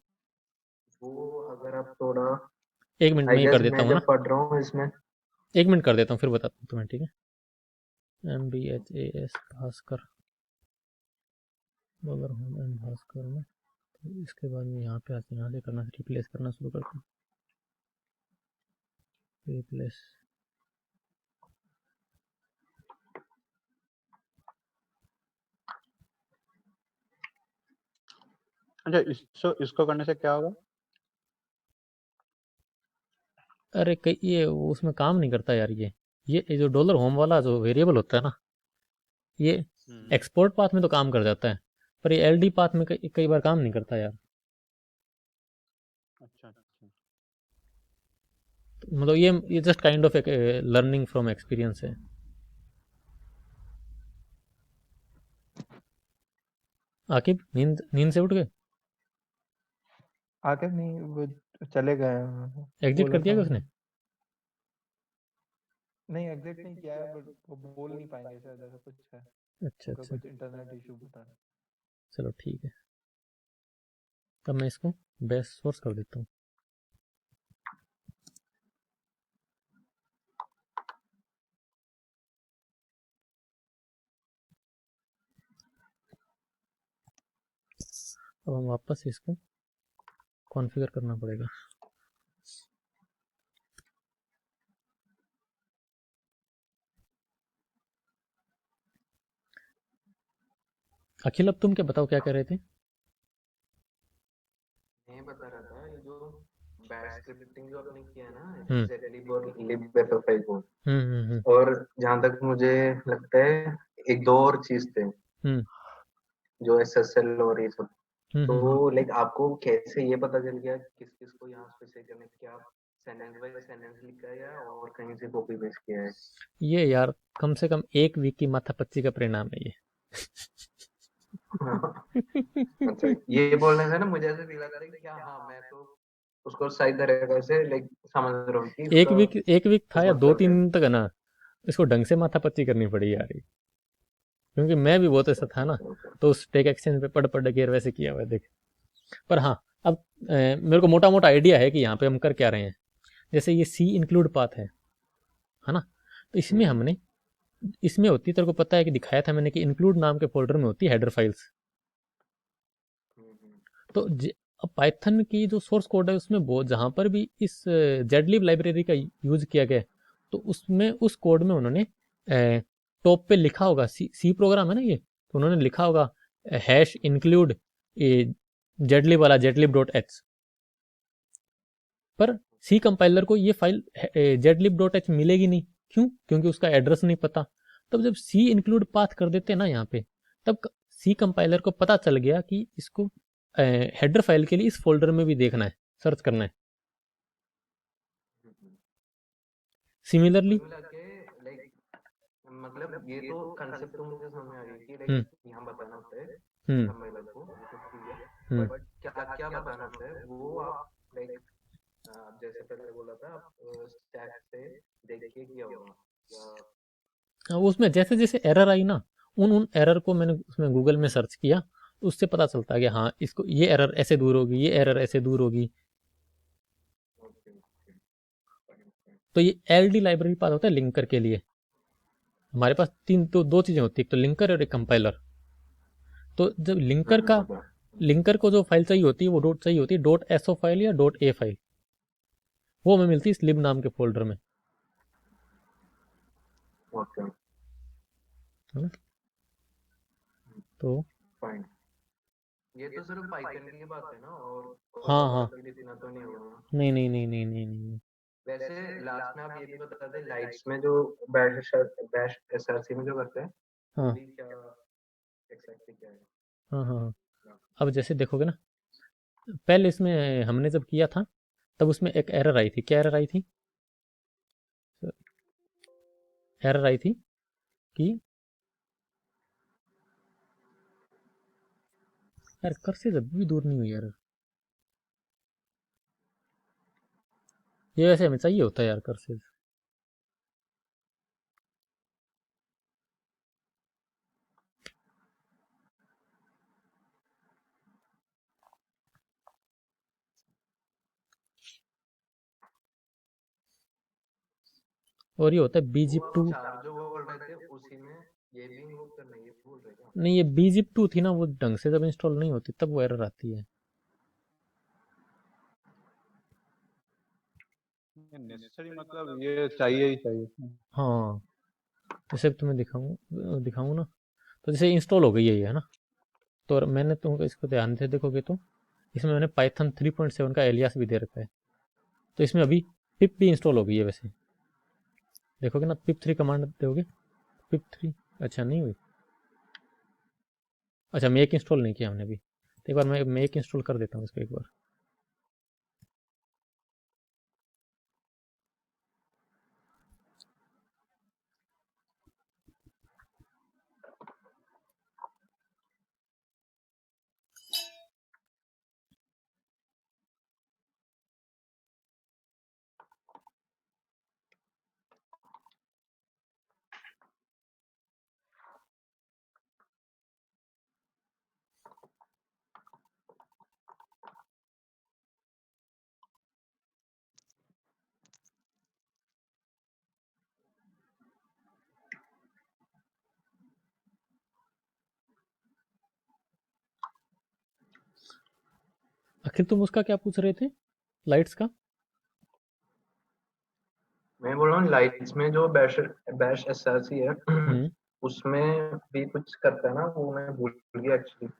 वो अगर आप थोड़ा, एक मिनट आई में ये कर गेस देता मैं हूँ ना, जब पढ़ रहा हूँ इसमें, एक मिनट कर देता हूँ फिर बताता हूँ तुम्हें, ठीक है। MBHAS Bhaskar, dollar home and Bhaskar में, तो इसके बाद में यहाँ पे आते हैं, यहाँ से करना, रिप्लेस करना शुरू करते हैं। रिप्लेस, अच्छा इसको करने से क्या होगा? अरे कई ये उसमें काम नहीं करता यार। ये जो डॉलर होम वाला जो वेरिएबल होता है ना, ये एक्सपोर्ट पाथ में तो काम कर जाता है, पर ये LD पाथ में कई बार काम नहीं करता यार। अच्छा अच्छा। मतलब ये जस्ट काइंड ऑफ एक लर्निंग फ्रॉम एक्सपीरियंस है। आकिब, नींद नींद से उठ गए? आके नहीं, वो चले गए हैं, एग्जिट बोला कर था दिया क्या उसने? उन्होंने। नहीं एग्जिट नहीं किया है, बट वो बोल नहीं पाएंगे शायद, ऐसा कुछ है, अच्छा उनका अच्छा, कुछ इंटरनेट इशू बता रहा है। चलो ठीक है, तब मैं इसको बेस्ट सोर्स कर देता हूँ। अब हम वापस इसको कॉन्फ़िगर करना पड़ेगा। अखिल, अब तुम क्या बताओ, क्या कह रहे थे? मैं बता रहा था ये जो बैश स्क्रिप्टिंग जो आपने किया ना, हम्म जेलिब और लिब एफएफआई को, हम्म। और जहां तक मुझे लगता है एक दो और चीज थे हम्म जो एसएसएल और ये सब, हम्म। तो लाइक आपको कैसे ये पता चल गया किस किस को यहाँ स्पेसिफाई करना है? क्या सेंटेंस बाय सेंटेंस लिखा है या और कहीं से कॉपी पेस्ट किया है? ये यार कम से कम एक वीक की माथापच्ची का परिणाम है ये। अच्छा, ये बोलने से ना मुझे ऐसे फील आता है कि क्या, हाँ मैं तो उसको सही तरीके से लाइक समझ रहा हूँ कि एक इसका वीक, एक वीक था इस या दो मतलब क्या तीन है। दिन तक है ना, इसको ढंग से माथापच्ची करनी पड़ी यार ये। क्योंकि मैं भी बहुत ऐसा था ना, Okay. तो उस टेक एक्सचेंज पे पढ़ के वैसे किया हुआ है, देख। पर हाँ, अब मेरे को मोटा मोटा आइडिया है कि यहाँ पे हम कर क्या रहे हैं। जैसे ये सी इंक्लूड पाथ है ना, तो इसमें हम्म, हमने, इसमें होती, तेरे को पता है कि दिखाया था मैंने कि इंक्लूड नाम के फोल्डर में होती है हेडर फाइल्स। हम्म, तो अब पाइथन की जो सोर्स कोड है उसमें बहुत, जहाँ पर भी इस जेडलिब लाइब्रेरी का यूज किया गया है, तो उसमें उस कोड में उन्होंने टॉप पे लिखा होगा, सी प्रोग्राम है ना ये, तो उन्होंने लिखा होगा हैश इंक्लूड जेडलिब वाला जेडलिब.h। पर सी कंपाइलर को ये फाइल जेडलिब.h मिलेगी नहीं। क्यों? क्योंकि उसका एड्रेस नहीं पता। तब जब सी इंक्लूड पाथ कर देते हैं ना यहाँ पे, तब सी कंपाइलर को पता चल गया कि इसको हेडर फाइल के लिए इस फोल्डर में भी देखना है, सर्च करना है। हम्म, सिमिलरली मिला के लाइक मतलब ये तो कंसेप्ट तो मुझे समझ में आ गई कि हम्म लाइक यहाँ बताना होता है हम्म कंपाइलर को तो ठीक है हम्म बट क्या क्या बताना होता है वो आप लाइक जैसे पहले बोला था आप स्टैक से देख के किया होगा या उसमें जैसे जैसे एरर आई ना, उन उन एरर को मैंने उसमें गूगल में सर्च किया, उससे पता चलता है कि हाँ इसको ये एरर ऐसे दूर होगी, ये एरर ऐसे दूर होगी। ओके ओके फाइन फाइन तो ये एल लाइब्रेरी पास होता है लिंकर के लिए। हमारे पास तीन तो दो चीज़ें होती है, एक तो लिंकर और एक कंपाइलर। तो जब पता लिंकर को जो फाइल चाहिए होती है वो डॉट चाहिए होती है, डॉट एसओ फाइल या डॉट ए फाइल, वो हमें मिलती है इस लिब नाम के फोल्डर में, ओके है ना। तो फाइन ये तो सिर्फ पाइथन की बात है ना और हाँ हाँ, बाकी इतना तो नहीं होगा नहीं नहीं नहीं नहीं नहीं नहीं। वैसे लास्ट में आप ये भी बता दें लाइट्स में जो बैश बैश एसआरसी में जो करते हैं वो हाँ भी क्या एक्सैक्टली क्या है हाँ हाँ हाँ। अब जैसे देखोगे ना, पहले इसमें हमने जब किया था तब उसमें एक एरर आई थी। क्या एरर आई थी? एरर आई थी कि यार कर्सर जब भी दूर नहीं हुई एरर। ये वैसे हमें चाहिए होता है यार कर्सर। और ये होता है वो बीजिप आप टू। चार जो वो बोल रहे थे उसी में ये भी इन्वोक करना है, ये बोल रहे क्या नहीं, ये बीजिप टू थी ना, वो ढंग से जब इंस्टॉल नहीं होती तब वो एरर आती है। नेसेसरी मतलब ये चाहिए ही चाहिए। हाँ, जैसे तुम्हें दिखाऊं दिखाऊं ना, तो जैसे इंस्टॉल हो गई है ये, है ना। तो मैंने तुमको इसको ध्यान से देखोगे तो इसमें मैंने पाइथन 3.7 का एलियास भी दे रखा है। तो इसमें अभी पिप भी इंस्टॉल हो गई है वैसे। देखोगे ना, पिप 3 कमांड दोगे, पिप 3। अच्छा नहीं हुई। अच्छा, मेक इंस्टॉल नहीं किया हमने अभी, तो एक बार मैं मेक इंस्टॉल कर देता हूँ इसको एक बार। आखिर तुम उसका क्या पूछ रहे थे, लाइट्स का? मैं बोल रहा हूँ लाइट्स में जो बैश बैश एसआरसी है हम्म उसमें भी कुछ करता है ना वो मैं भूल गया एक्चुअली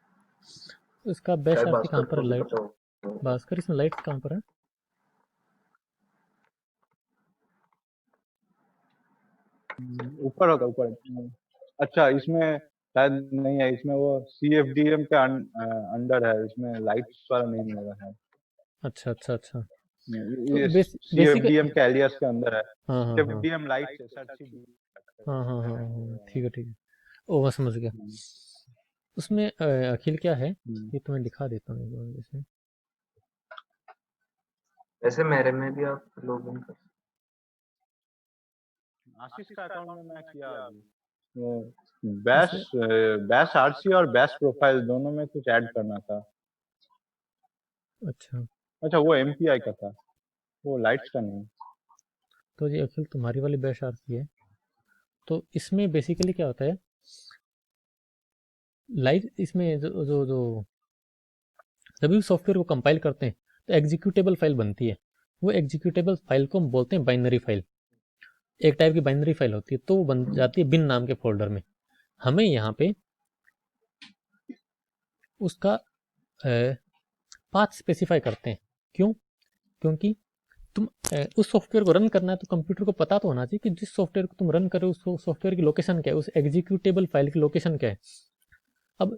इसका बेस्ट शायद आरसी कहाँ भास्कर पर को है? भी लाइट पता हो भास्कर, इसमें लाइट्स कहाँ पर है? ऊपर होगा ऊपर। अच्छा इसमें शायद नहीं है, इसमें वो CFDM के अंडर है, इसमें लाइट्स वाला नहीं मिलेगा है। अच्छा अच्छा अच्छा। तो ये बेसिक। CFDM के एलियास के अंदर है। हाँ हाँ हाँ CFDM लाइट्स SRC हाँ हाँ हाँ है हाँ, वो। ठीक है ठीक है। ओ मैं समझ गया। उसमें अखिल क्या है, हम्म। ये तुम्हें दिखा देता हूँ एक बार जैसे। वैसे मेरे में भी आप लॉग इन कर आशीष का अकाउंट में मैं किया अभी। जैसे बैश बैश RC और बैश प्रोफाइल दोनों में कुछ ऐड करना था। अच्छा, अच्छा वो MPI का था, वो लाइट्स का नहीं। तो ये अखिल तुम्हारी वाली बैश आरती है। तो इसमें बेसिकली क्या होता है, लाइट इसमें जो जो जो जब भी सॉफ्टवेयर को कंपाइल करते हैं तो एग्जीक्यूटेबल फाइल बनती है। वो एग्जीक्यूटेबल फाइल को हम बोलते हैं बाइनरी फाइल। एक टाइप की बाइनरी फाइल होती है, तो वो बन जाती है बिन नाम के फोल्डर में। हमें यहाँ पे उसका पाथ स्पेसिफाई करते हैं। क्यों? क्योंकि तुम उस सॉफ्टवेयर को रन करना है तो कंप्यूटर को पता तो होना चाहिए कि जिस सॉफ्टवेयर को तुम रन कर रहे हो उस सॉफ्टवेयर की लोकेशन क्या है, उस एग्जीक्यूटेबल फाइल की लोकेशन क्या है। अब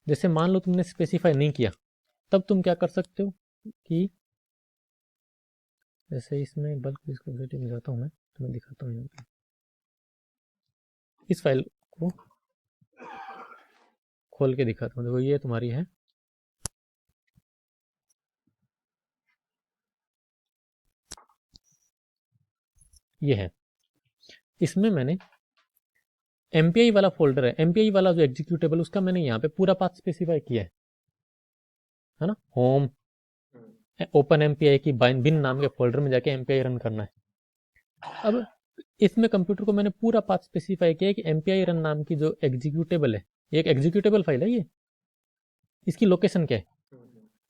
जैसे मान लो तुमने स्पेसिफाई नहीं किया, तब तुम क्या कर सकते हो कि जैसे इसमें बल्क विस्कोसिटी में जाता हूँ मैं। तो मैं दिखाता हूँ यहाँ पे इस फाइल को खोल के दिखाता हूँ। देखो ये तुम्हारी है, ये है। इसमें मैंने MPI वाला फोल्डर है, MPI वाला जो एग्जीक्यूटेबल उसका मैंने यहाँ पे पूरा पाथ स्पेसिफाई किया है ना। होम ओपन MPI की बिन नाम के फोल्डर में जाके MPI रन करना है। अब इसमें कंप्यूटर को मैंने पूरा पाथ स्पेसिफाई किया है कि MPI रन नाम की जो एग्जीक्यूटेबल है, एक एग्जीक्यूटेबल फाइल है ये, इसकी लोकेशन क्या है।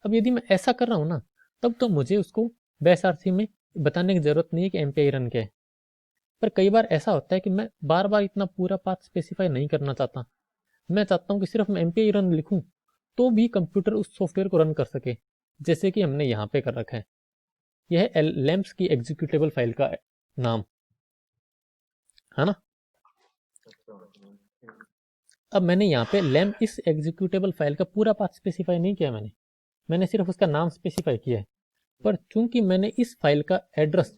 अब यदि मैं ऐसा कर रहा हूँ ना, तब तो मुझे उसको बैश आरसी में बताने की जरूरत नहीं है कि MPI रन क्या है। पर कई बार ऐसा होता है कि मैं बार बार इतना पूरा पाथ स्पेसिफाई नहीं करना चाहता। मैं चाहता हूँ कि सिर्फ मैं MPI रन लिखूं तो भी कंप्यूटर उस सॉफ्टवेयर को रन कर सके, जैसे कि हमने यहाँ पे कर रखा है। यह है लैम्प्स की एग्जीक्यूटेबल फाइल का नाम, है ना। अब मैंने यहाँ पे लैम्प इस एग्जीक्यूटेबल फाइल का पूरा पाथ स्पेसिफाई नहीं किया, मैंने सिर्फ उसका नाम स्पेसिफाई किया है। पर चूंकि मैंने इस फाइल का एड्रेस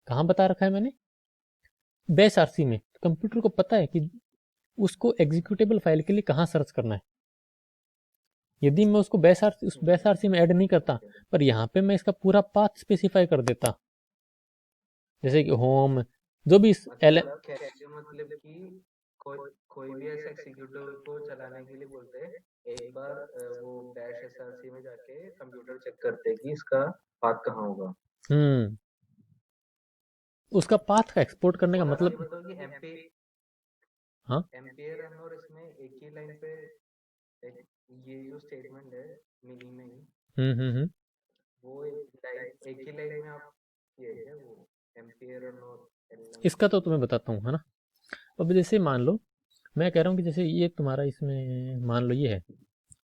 कहाँ बता रखा है, मैंने बैश आरसी में, कंप्यूटर को पता है कि उसको एग्जीक्यूटेबल फाइल के लिए कहाँ सर्च करना है। यदि मैं उसको बैश आरसी में ऐड नहीं करता, पर यहाँ पे मैं इसका पूरा पाथ स्पेसिफाई कर देता, जैसे कि होम जो भी मतलब कि कोई भी ऐसे एग्जीक्यूटिव को चलाने के लिए बोलते हैं, एक बार वो बैश एसआरसी में जाके कंप्यूटर चेक करते हैं कि इसका पाथ कहाँ होगा। उसका पाथ का एक्सपोर्ट करने का मतलब, बताओ कि एमपी हाँ एमपीए रन और इसमें एक ही लाइन पे ये जो स्टेटमेंट है मिनी में वो एक ही लाइन में आप ये है वो एमपीए रन और इसका तो तुम्हें बताता हूँ, है ना। अब जैसे मान लो मैं कह रहा हूँ कि जैसे ये तुम्हारा इसमें मान लो ये है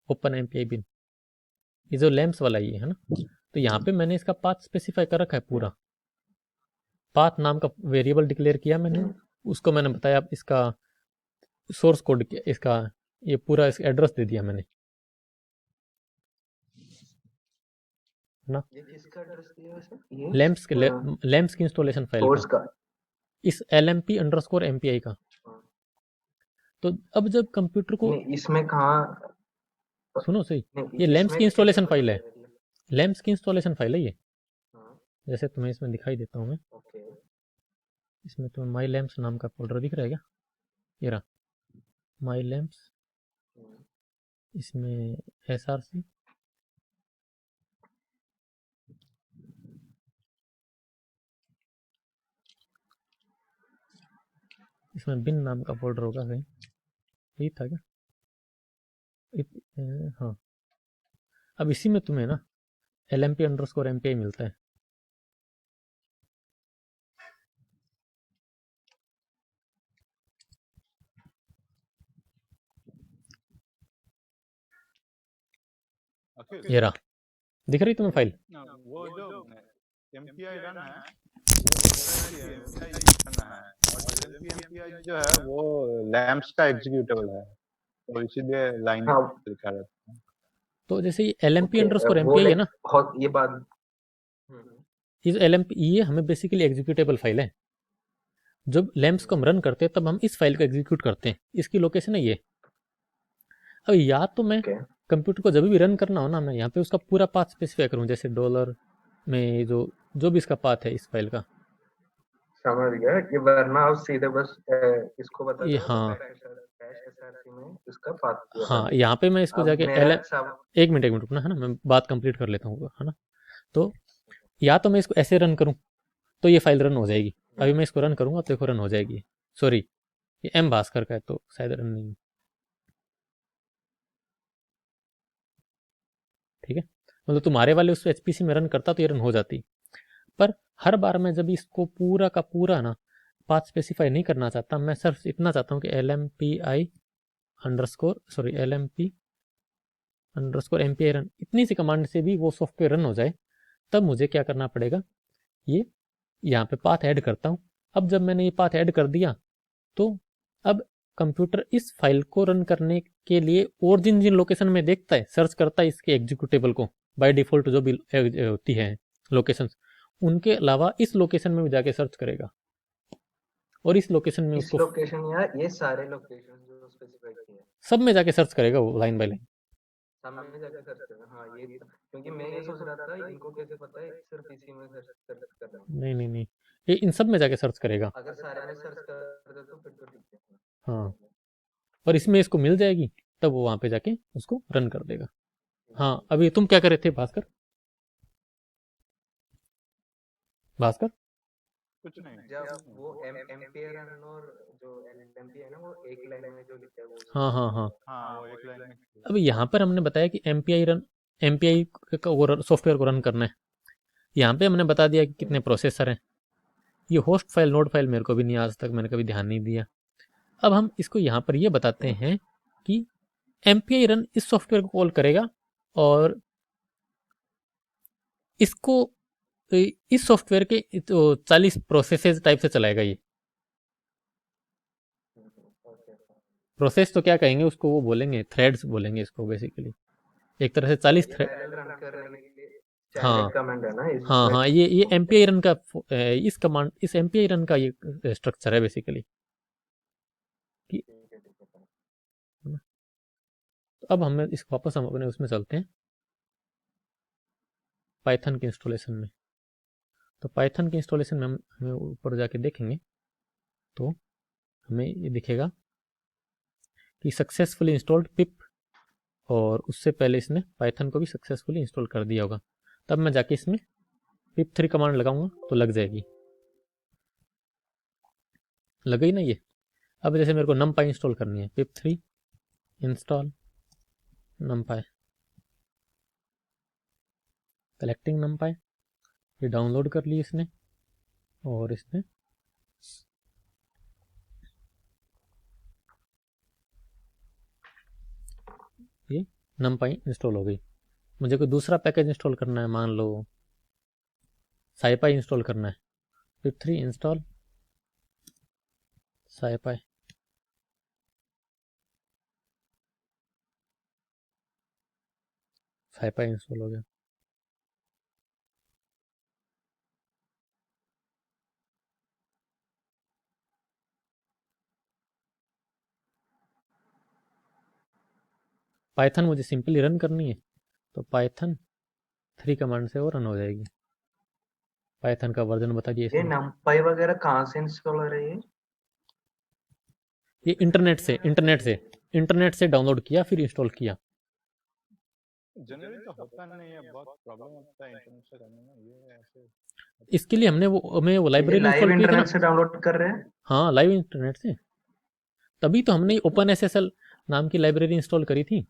ओपन MPI बिन, ये जो लैम्प्स वाला ये है ना, तो यहाँ पे मैंने इसका पाथ स्पेसिफाई कर रखा है पूरा। पाथ नाम का वेरिएबल डिक्लेयर किया मैंने, उसको मैंने बताया इसका सोर्स कोड, इसका ये पूरा इसका एड्रेस दे दिया मैंने ना। ये किसका एड्रेस दिया है सर? ये लैम्प्स की इंस्टॉलेशन फाइल का, इस LMP_MPI का। तो अब जब कंप्यूटर को इसमें कहाँ, सुनो सही, ये लैम्प्स की इंस्टॉलेशन फाइल है, लैम्प्स की इंस्टॉलेशन फाइल है ये। जैसे तुम्हें इसमें दिखाई देता हूँ मैं, इसमें तुम्हें माई लैम्प्स नाम का फोल्डर दिख रहा है क्या, ये रहा माई लैम्प्स, इसमें SRC, इसमें बिन नाम का फोल्डर होगा कहीं, यही था क्या, हाँ। अब इसी में तुम्हें ना LMP_MPI मिलता है। ये रहा, दिख रही तुम्हें फाइल? वो जो MPI रन है वो MPI जो है वो लैम्प्स का एग्जीक्यूटेबल है, तो इसीलिए लाइन लिखा रहता है। तो जैसे ये LMP_MPI है ना, ये बात ये जो LMP ये हमें बेसिकली एग्जीक्यूटेबल फाइल है। जब लैम्प्स को हम रन करते हैं तब हम इस फाइल को एग्जीक्यूट करते हैं, इसकी लोकेशन है ये। अब या तो मैं कंप्यूटर को जब भी रन करना हो ना, मैं यहाँ पे उसका पूरा पाथ स्पेसिफाई करूँ, जैसे डॉलर में जो भी इसका पाथ है इस फाइल का, समझ गया। ये वरना आप सीधे बस इसको बता दो, हाँ में इसका पाथ, हाँ, यहाँ पे मैं इसको जाके एक मिनट रुकना, है ना, मैं बात कंप्लीट कर लेता हूँ, है ना। तो या तो मैं इसको ऐसे रन करूँ तो ये फाइल रन हो जाएगी, अभी मैं इसको रन करूँगा तो देखो रन हो जाएगी। सॉरी, ये M भास्कर का है तो शायद रन नहीं, ठीक है। मतलब तुम्हारे वाले उस HPC में रन करता तो ये रन हो जाती, पर हर बार मैं जब इसको पूरा का पूरा ना पाथ स्पेसिफाई नहीं करना चाहता, मैं सिर्फ इतना चाहता हूँ कि LMPI_MPI रन, इतनी सी कमांड से भी वो सॉफ्टवेयर रन हो जाए, तब मुझे क्या करना पड़ेगा, ये यहाँ पे पाथ ऐड करता हूँ। अब जब मैंने ये पाथ ऐड कर दिया तो अब कंप्यूटर इस फाइल को रन करने के लिए और जिन जिन लोकेशन में देखता है, सर्च करता है इसके एग्जीक्यूटेबल को, बाय डिफॉल्ट जो भी होती है लोकेशंस, उनके अलावा इस लोकेशन में भी जाके सर्च करेगा। और इस लोकेशन में इस उसको लोकेशन या ये सारे लोकेशन जो स्पेसिफाई किए हैं सब में जाके सर्च करेगा वो लाइन बाय लाइन। सब में जाके सर्च करना। हाँ ये क्योंकि मैं ये सोच रहा था इनको कैसे पता है सिर्फ इसी में सर्च सर्च करना है। नहीं नहीं नहीं, ये इन सब में जाके सर्च करेगा। अगर सारे में सर्च कर दे तो फिर तो ठीक है। हाँ, और इसमें इसको मिल जाएगी, तब वो वहाँ पे जाके उसको रन कर देगा। हाँ, अभी तुम क्या कर रहे थे भास्कर? भास्कर कुछ नहीं। जब वो एम्पियर और जो एलएमपी है ना वो एक लाइन में जो लिखा है वो हाँ हाँ हाँ, हाँ वो एक लाइन में। अब यहाँ पर हमने बताया कि एमपीआई का वो सॉफ्टवेयर को रन करना है। यहाँ पे हमने बता दिया कि कितने प्रोसेसर हैं। ये होस्ट फाइल नोड फाइल मेरे को भी नहीं, आज तक मैंने कभी ध्यान नहीं दिया। अब हम इसको यहाँ पर ये बताते हैं कि एमपीआई रन इस सॉफ्टवेयर को कॉल करेगा और इसको इस सॉफ्टवेयर के 40 प्रोसेसेस टाइप से चलाएगा। ये प्रोसेस तो क्या कहेंगे उसको, वो बोलेंगे थ्रेड्स बोलेंगे इसको बेसिकली। एक तरह से 40 थ्रेड। पैरेलल रन करने के लिए हाँ चाइल्ड कमांड है ना हाँ इसमें। हाँ, ये एमपीआई रन का इस कमांड, इस एमपीआई रन का ये स्ट्रक्चर है बेसिकली। कि तो अब हमें इस वापस हम अपने उसमें चलते हैं, पाइथन के इंस्टॉलेशन में। तो पाइथन के इंस्टॉलेशन में हमें ऊपर जाके देखेंगे तो हमें ये दिखेगा कि सक्सेसफुली इंस्टॉल्ड पिप, और उससे पहले इसने पाइथन को भी सक्सेसफुली इंस्टॉल कर दिया होगा। तब मैं जाके इसमें pip3 कमांड लगाऊंगा तो लग जाएगी, लग गई ना ये। अब जैसे मेरे को numpy इंस्टॉल करनी है, pip3 install numpy, collecting numpy, ये डाउनलोड कर ली इसने और इसने ये numpy इंस्टॉल हो गई। मुझे कोई दूसरा पैकेज इंस्टॉल करना है, मान लो scipy इंस्टॉल करना है, pip3 install scipy, scipy install हो गया। पाइथन मुझे सिंपली रन करनी है तो पाइथन 3 कमांड से वो रन हो जाएगी। पाइथन का वर्जन बता दिया ये इसने। नंपाई वगैरह कहाँ से इंस्टॉल हो रही है? ये इंटरनेट से डाउनलोड किया फिर इंस्टॉल किया। जनरली तो होता नहीं है, बहुत प्रॉब्लम होता है इंटरनेट से करने में, ये ऐसे। इसके लिए हमें वो लाइब्रेरी लाइव इंस्टॉल की थी ना। इंटरनेट से डाउनलोड कर रहे हैं? हाँ, लाइव इंटरनेट से, तभी तो हमने ओपन एसएसएल नाम की लाइब्रेरी इंस्टॉल करी थी।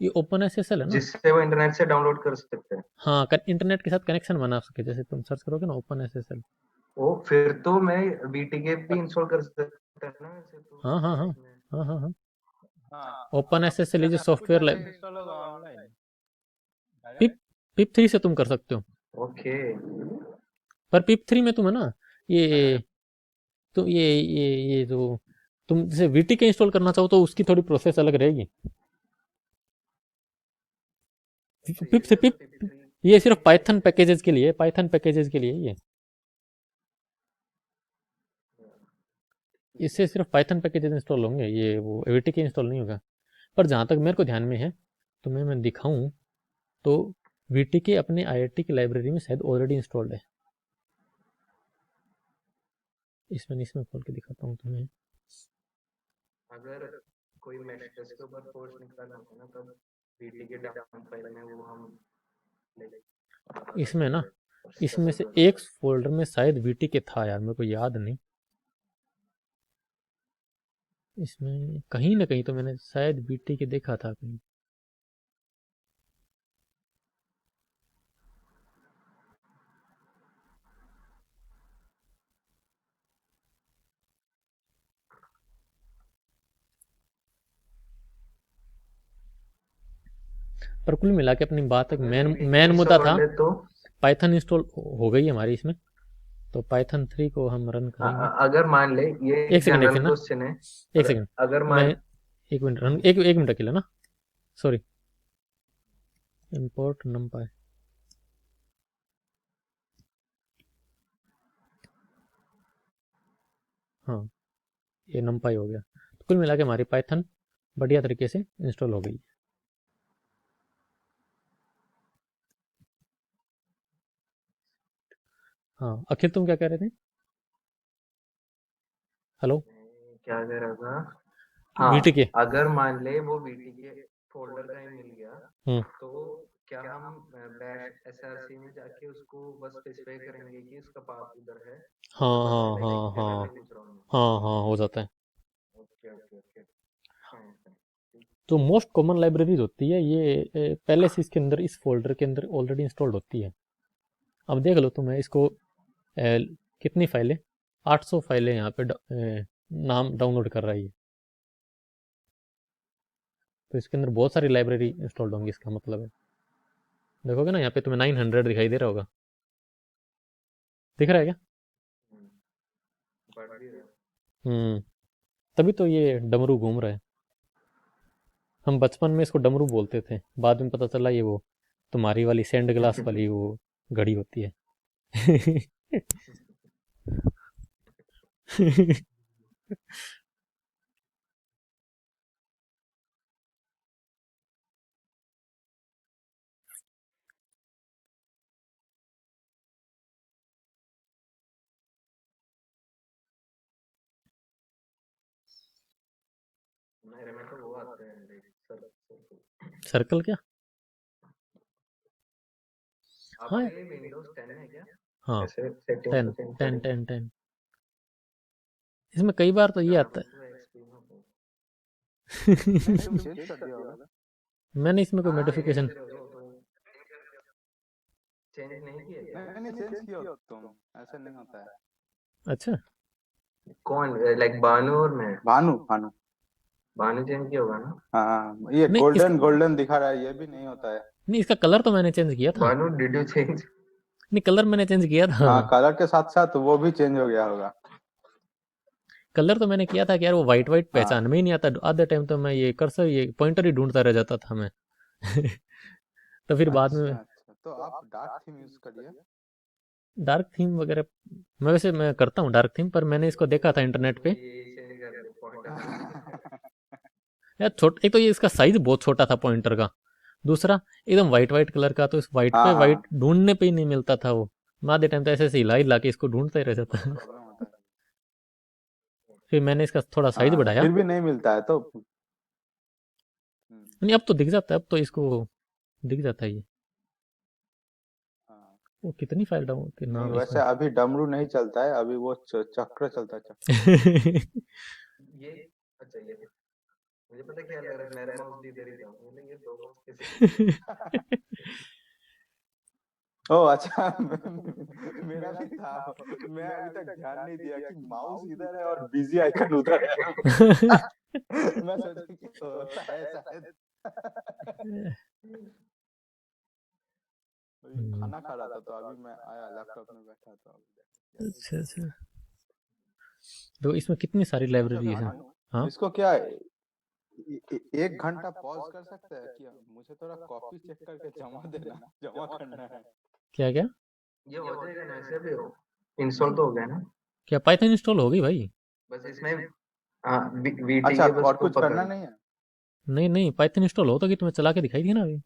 ये ओपन एसएसएल है ना। जिससे वो इंटरनेट से डाउनलोड कर सकते हैं। हाँ, इंटरनेट के साथ कनेक्शन बना सके, जैसे तुम सर्च करोगे ना ओपन एसएसएल। ओ फिर तो मैं बीटीके भी इंस्टॉल कर सकता है ना वैसे तो हाँ हाँ हाँ इसमें। हाँ हाँ हाँ, हाँ ओपन एसएसएल इज सब कुछ सॉफ्टवेयर ऐसे लाइब। इंस्टॉल होगा ऑनलाइन पिप पिप 3 से तुम कर सकते हो, ओके पर पिप 3 में तुम है ना ये तो ये जो तुम जैसे वीटीके इंस्टॉल करना चाहो तो उसकी थोड़ी प्रोसेस अलग रहेगी। पिप से पिप, ये सिर्फ पाइथन पैकेजेस के लिए, पाइथन पैकेजेस के लिए ये, इससे सिर्फ पाइथन पैकेजेस इंस्टॉल होंगे, ये वो वीटीके इंस्टॉल नहीं होगा। पर जहाँ तक मेरे को ध्यान में है तो मैं दिखाऊं तो वीटीके अपने आईआईटी की लाइब्रेरी में शायद ऑलरेडी इंस्टॉल्ड है। इसमें खोल के दिखाता हूँ तुम्हें। अगर कोई मैसेज के ऊपर फोर्स निकालना हो ना तब बीटीके डाउन फाइल में वो हम इसमें ना, इसमें से एक फोल्डर में शायद वीटीके था यार, मेरे को याद नहीं। इसमें कहीं ना कहीं तो मैंने शायद वीटीके देखा था कहीं। पर कुल मिला के अपनी बात एक मेन मुद्दा था, तो पाइथन इंस्टॉल हो गई हमारी इसमें। तो पाइथन 3 को हम रन करेंगे। अगर मान ले ये एक सेकंड जनरल ना, क्वेश्चन है। एक सेकंड, अगर मैं मान एक मिनट रन, एक मिनट अकेला ना, सॉरी। इंपोर्ट numpy, हाँ, ये numpy हो गया। तो कुल मिला के हमारी पाइथन बढ़िया तरीके से इंस्टॉल हो गई। हाँ, अखिल तुम क्या कह रहे थे? हेलो? मैं क्या कह रहा था, वीटी के। हाँ, अगर मान ले वो वीटी के फोल्डर का ही मिल गया, हम्म। तो क्या हम बैश एसआरसी में जाके उसको बस स्पेसिफाई करेंगे कि उसका पाथ उधर है, हाँ तो बस हाँ लाइक हाँ हाँ जनरली पूछ रहा हूँ मैं। हाँ हाँ, हो जाता है। Okay okay okay, fine fine. तो मोस्ट कॉमन लाइब्रेरीज होती है ये, पहले से इसके अंदर इस फोल्डर के अंदर ऑलरेडी इंस्टॉल्ड होती है। अब देख लो तुम्हें इसको, कितनी फाइलें, 800 फाइलें यहाँ पे नाम डाउनलोड कर रहा है ये। तो इसके अंदर बहुत सारी लाइब्रेरी इंस्टॉल्ड होंगी, इसका मतलब है। देखोगे ना यहाँ पे तुम्हें 900 दिखाई दे रहा होगा, दिख रहा है क्या? बढ़ भी रहा है। तभी तो ये डमरू घूम रहा है। हम बचपन में इसको डमरू बोलते थे, बाद में पता चला ये वो तुम्हारी वाली सैंड ग्लास वाली वो घड़ी होती है। मेरे में तो वो आते हैं लाइक सर्कल। सर्कल क्या? आपका हाँ ये विंडोज 10 है क्या? हाँ, ऐसे सेटिंग 10 को चेंज 10 करेंगे। 10 10। इसमें कई बार तो ये आता है। तो एक्सपी में हो। नहीं, तुम चेंज कर दिया होगा ना। मैंने इसमें कोई हाँ ये मॉडिफिकेशन, देख रहे हो तो चेंज नहीं किया क्या? नहीं नहीं, चेंज किया हो तुम, ऐसा नहीं होता है। अच्छा कौन, लाइक बानू और मैं? भानु भानु। बानू चेंज किया होगा ना? हाँ, ये नहीं इसका, गोल्डन गोल्डन दिखा रहा है, ये भी नहीं होता है। नहीं इसका कलर तो मैंने चेंज किया था। बानू डिड यू चेंज? नहीं, कलर मैंने चेंज किया था। हाँ, कलर के साथ साथ वो भी चेंज हो गया होगा। कलर तो मैंने किया था कि यार वो वाइट वाइट पहचान हाँ में ही नहीं आता, आधे टाइम तो मैं ये कर्सर ये पॉइंटर ही ढूंढता रह जाता था मैं। तो फिर बाद में अच्छा अच्छा, तो आप डार्क थीम यूज करिए। डार्क थीम वगैरह, मैं वैसे मैं करता हूँ डार्क थीम, पर मैंने इसको देखा था इंटरनेट पे। ये चेंज कर दे पॉइंटर। यार एक तो ये इसका साइज बहुत छोटा था पॉइंटर का, दूसरा एकदम वाइट वाइट कलर का, तो इस वाइट पे हाँ वाइट हाँ, ढूंढने पे ही नहीं मिलता था वो। मैं आधे टाइम तो ऐसे ऐसे हिला हिला के इसको ढूंढता ही रह जाता। प्रॉब्लम होता है। फिर मैंने इसका थोड़ा साइज हाँ, बढ़ाया। फिर भी नहीं मिलता है तो नहीं अब तो दिख जाता है, अब तो इसको दिख जाता है ये। हाँ। वो कितनी फाइल डाउन के नहीं, नाम वैसे इसमें। अभी डमरू नहीं चलता है, अभी वो चक्र चलता है, चक्र। ये अच्छा, ये मुझे पता क्या लग रहा है, मेरा माउस भी इधर ही था, मैंने ये दो माउस कैसे? ओ अच्छा, मेरा भी था। मैं अभी तक ध्यान नहीं दिया कि माउस इधर है और बिजी आइकन उधर है। मैं सोचा कि होता है शायद। अभी खाना खा रहा था तो अभी मैं आया, लैपटॉप में बैठा था। अच्छा अच्छा, तो इसमें कितनी सारी अच्छा लाइब्रेरी है। भानु, हाँ इसको क्या 1 घंटा पॉज कर सकते हैं क्या? मुझे थोड़ा कॉपी चेक करके जमा देना, जमा करना है। क्या क्या? ये हो जाएगा ना, ऐसे भी हो इंस्टॉल तो हो गया ना? क्या पाइथन इंस्टॉल हो गई भाई? बस इसमें वीटी अच्छा, के बस और को कुछ पकड़। करना नहीं है? नहीं नहीं, पाइथन इंस्टॉल हो तो कि तुम्हें चला के दिखाई थी ना अभी,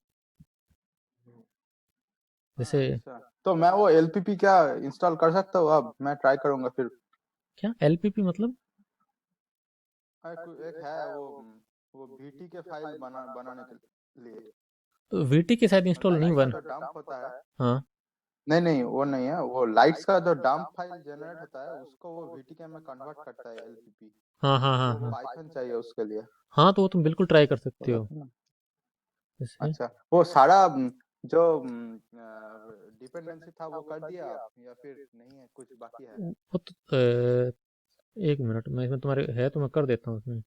जैसे। अच्छा, तो मैं वो एलपीपी क्या इंस्टॉल कर सकता हूँ? अब मैं ट्राई करूंगा फिर। क्या एलपीपी मतलब? एक है वो VT के फाइल बनाने के लिए। तो वीटी के साथ इंस्टॉल नहीं लाइट्स का बन। जो डंप होता है, हाँ नहीं नहीं वो नहीं है, वो लाइट्स का जो डंप फाइल जनरेट होता है उसको वो VTK में कन्वर्ट करता है एलपीपी। हाँ हाँ हाँ वो हाँ पाइथन चाहिए उसके लिए। हाँ, तो वो तुम बिल्कुल ट्राई कर सकते तो हो। जैसे अच्छा, वो सारा जो डिपेंडेंसी था वो कर दिया आप, या फिर नहीं है, कुछ बाकी है? वो तो, एक मिनट, मैं इसमें तुम्हारे है तो मैं कर देता हूँ उसमें।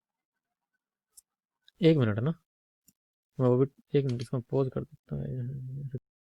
एक मिनट ना, मैं वो भी एक मिनट इसमें पॉज कर देता हूँ।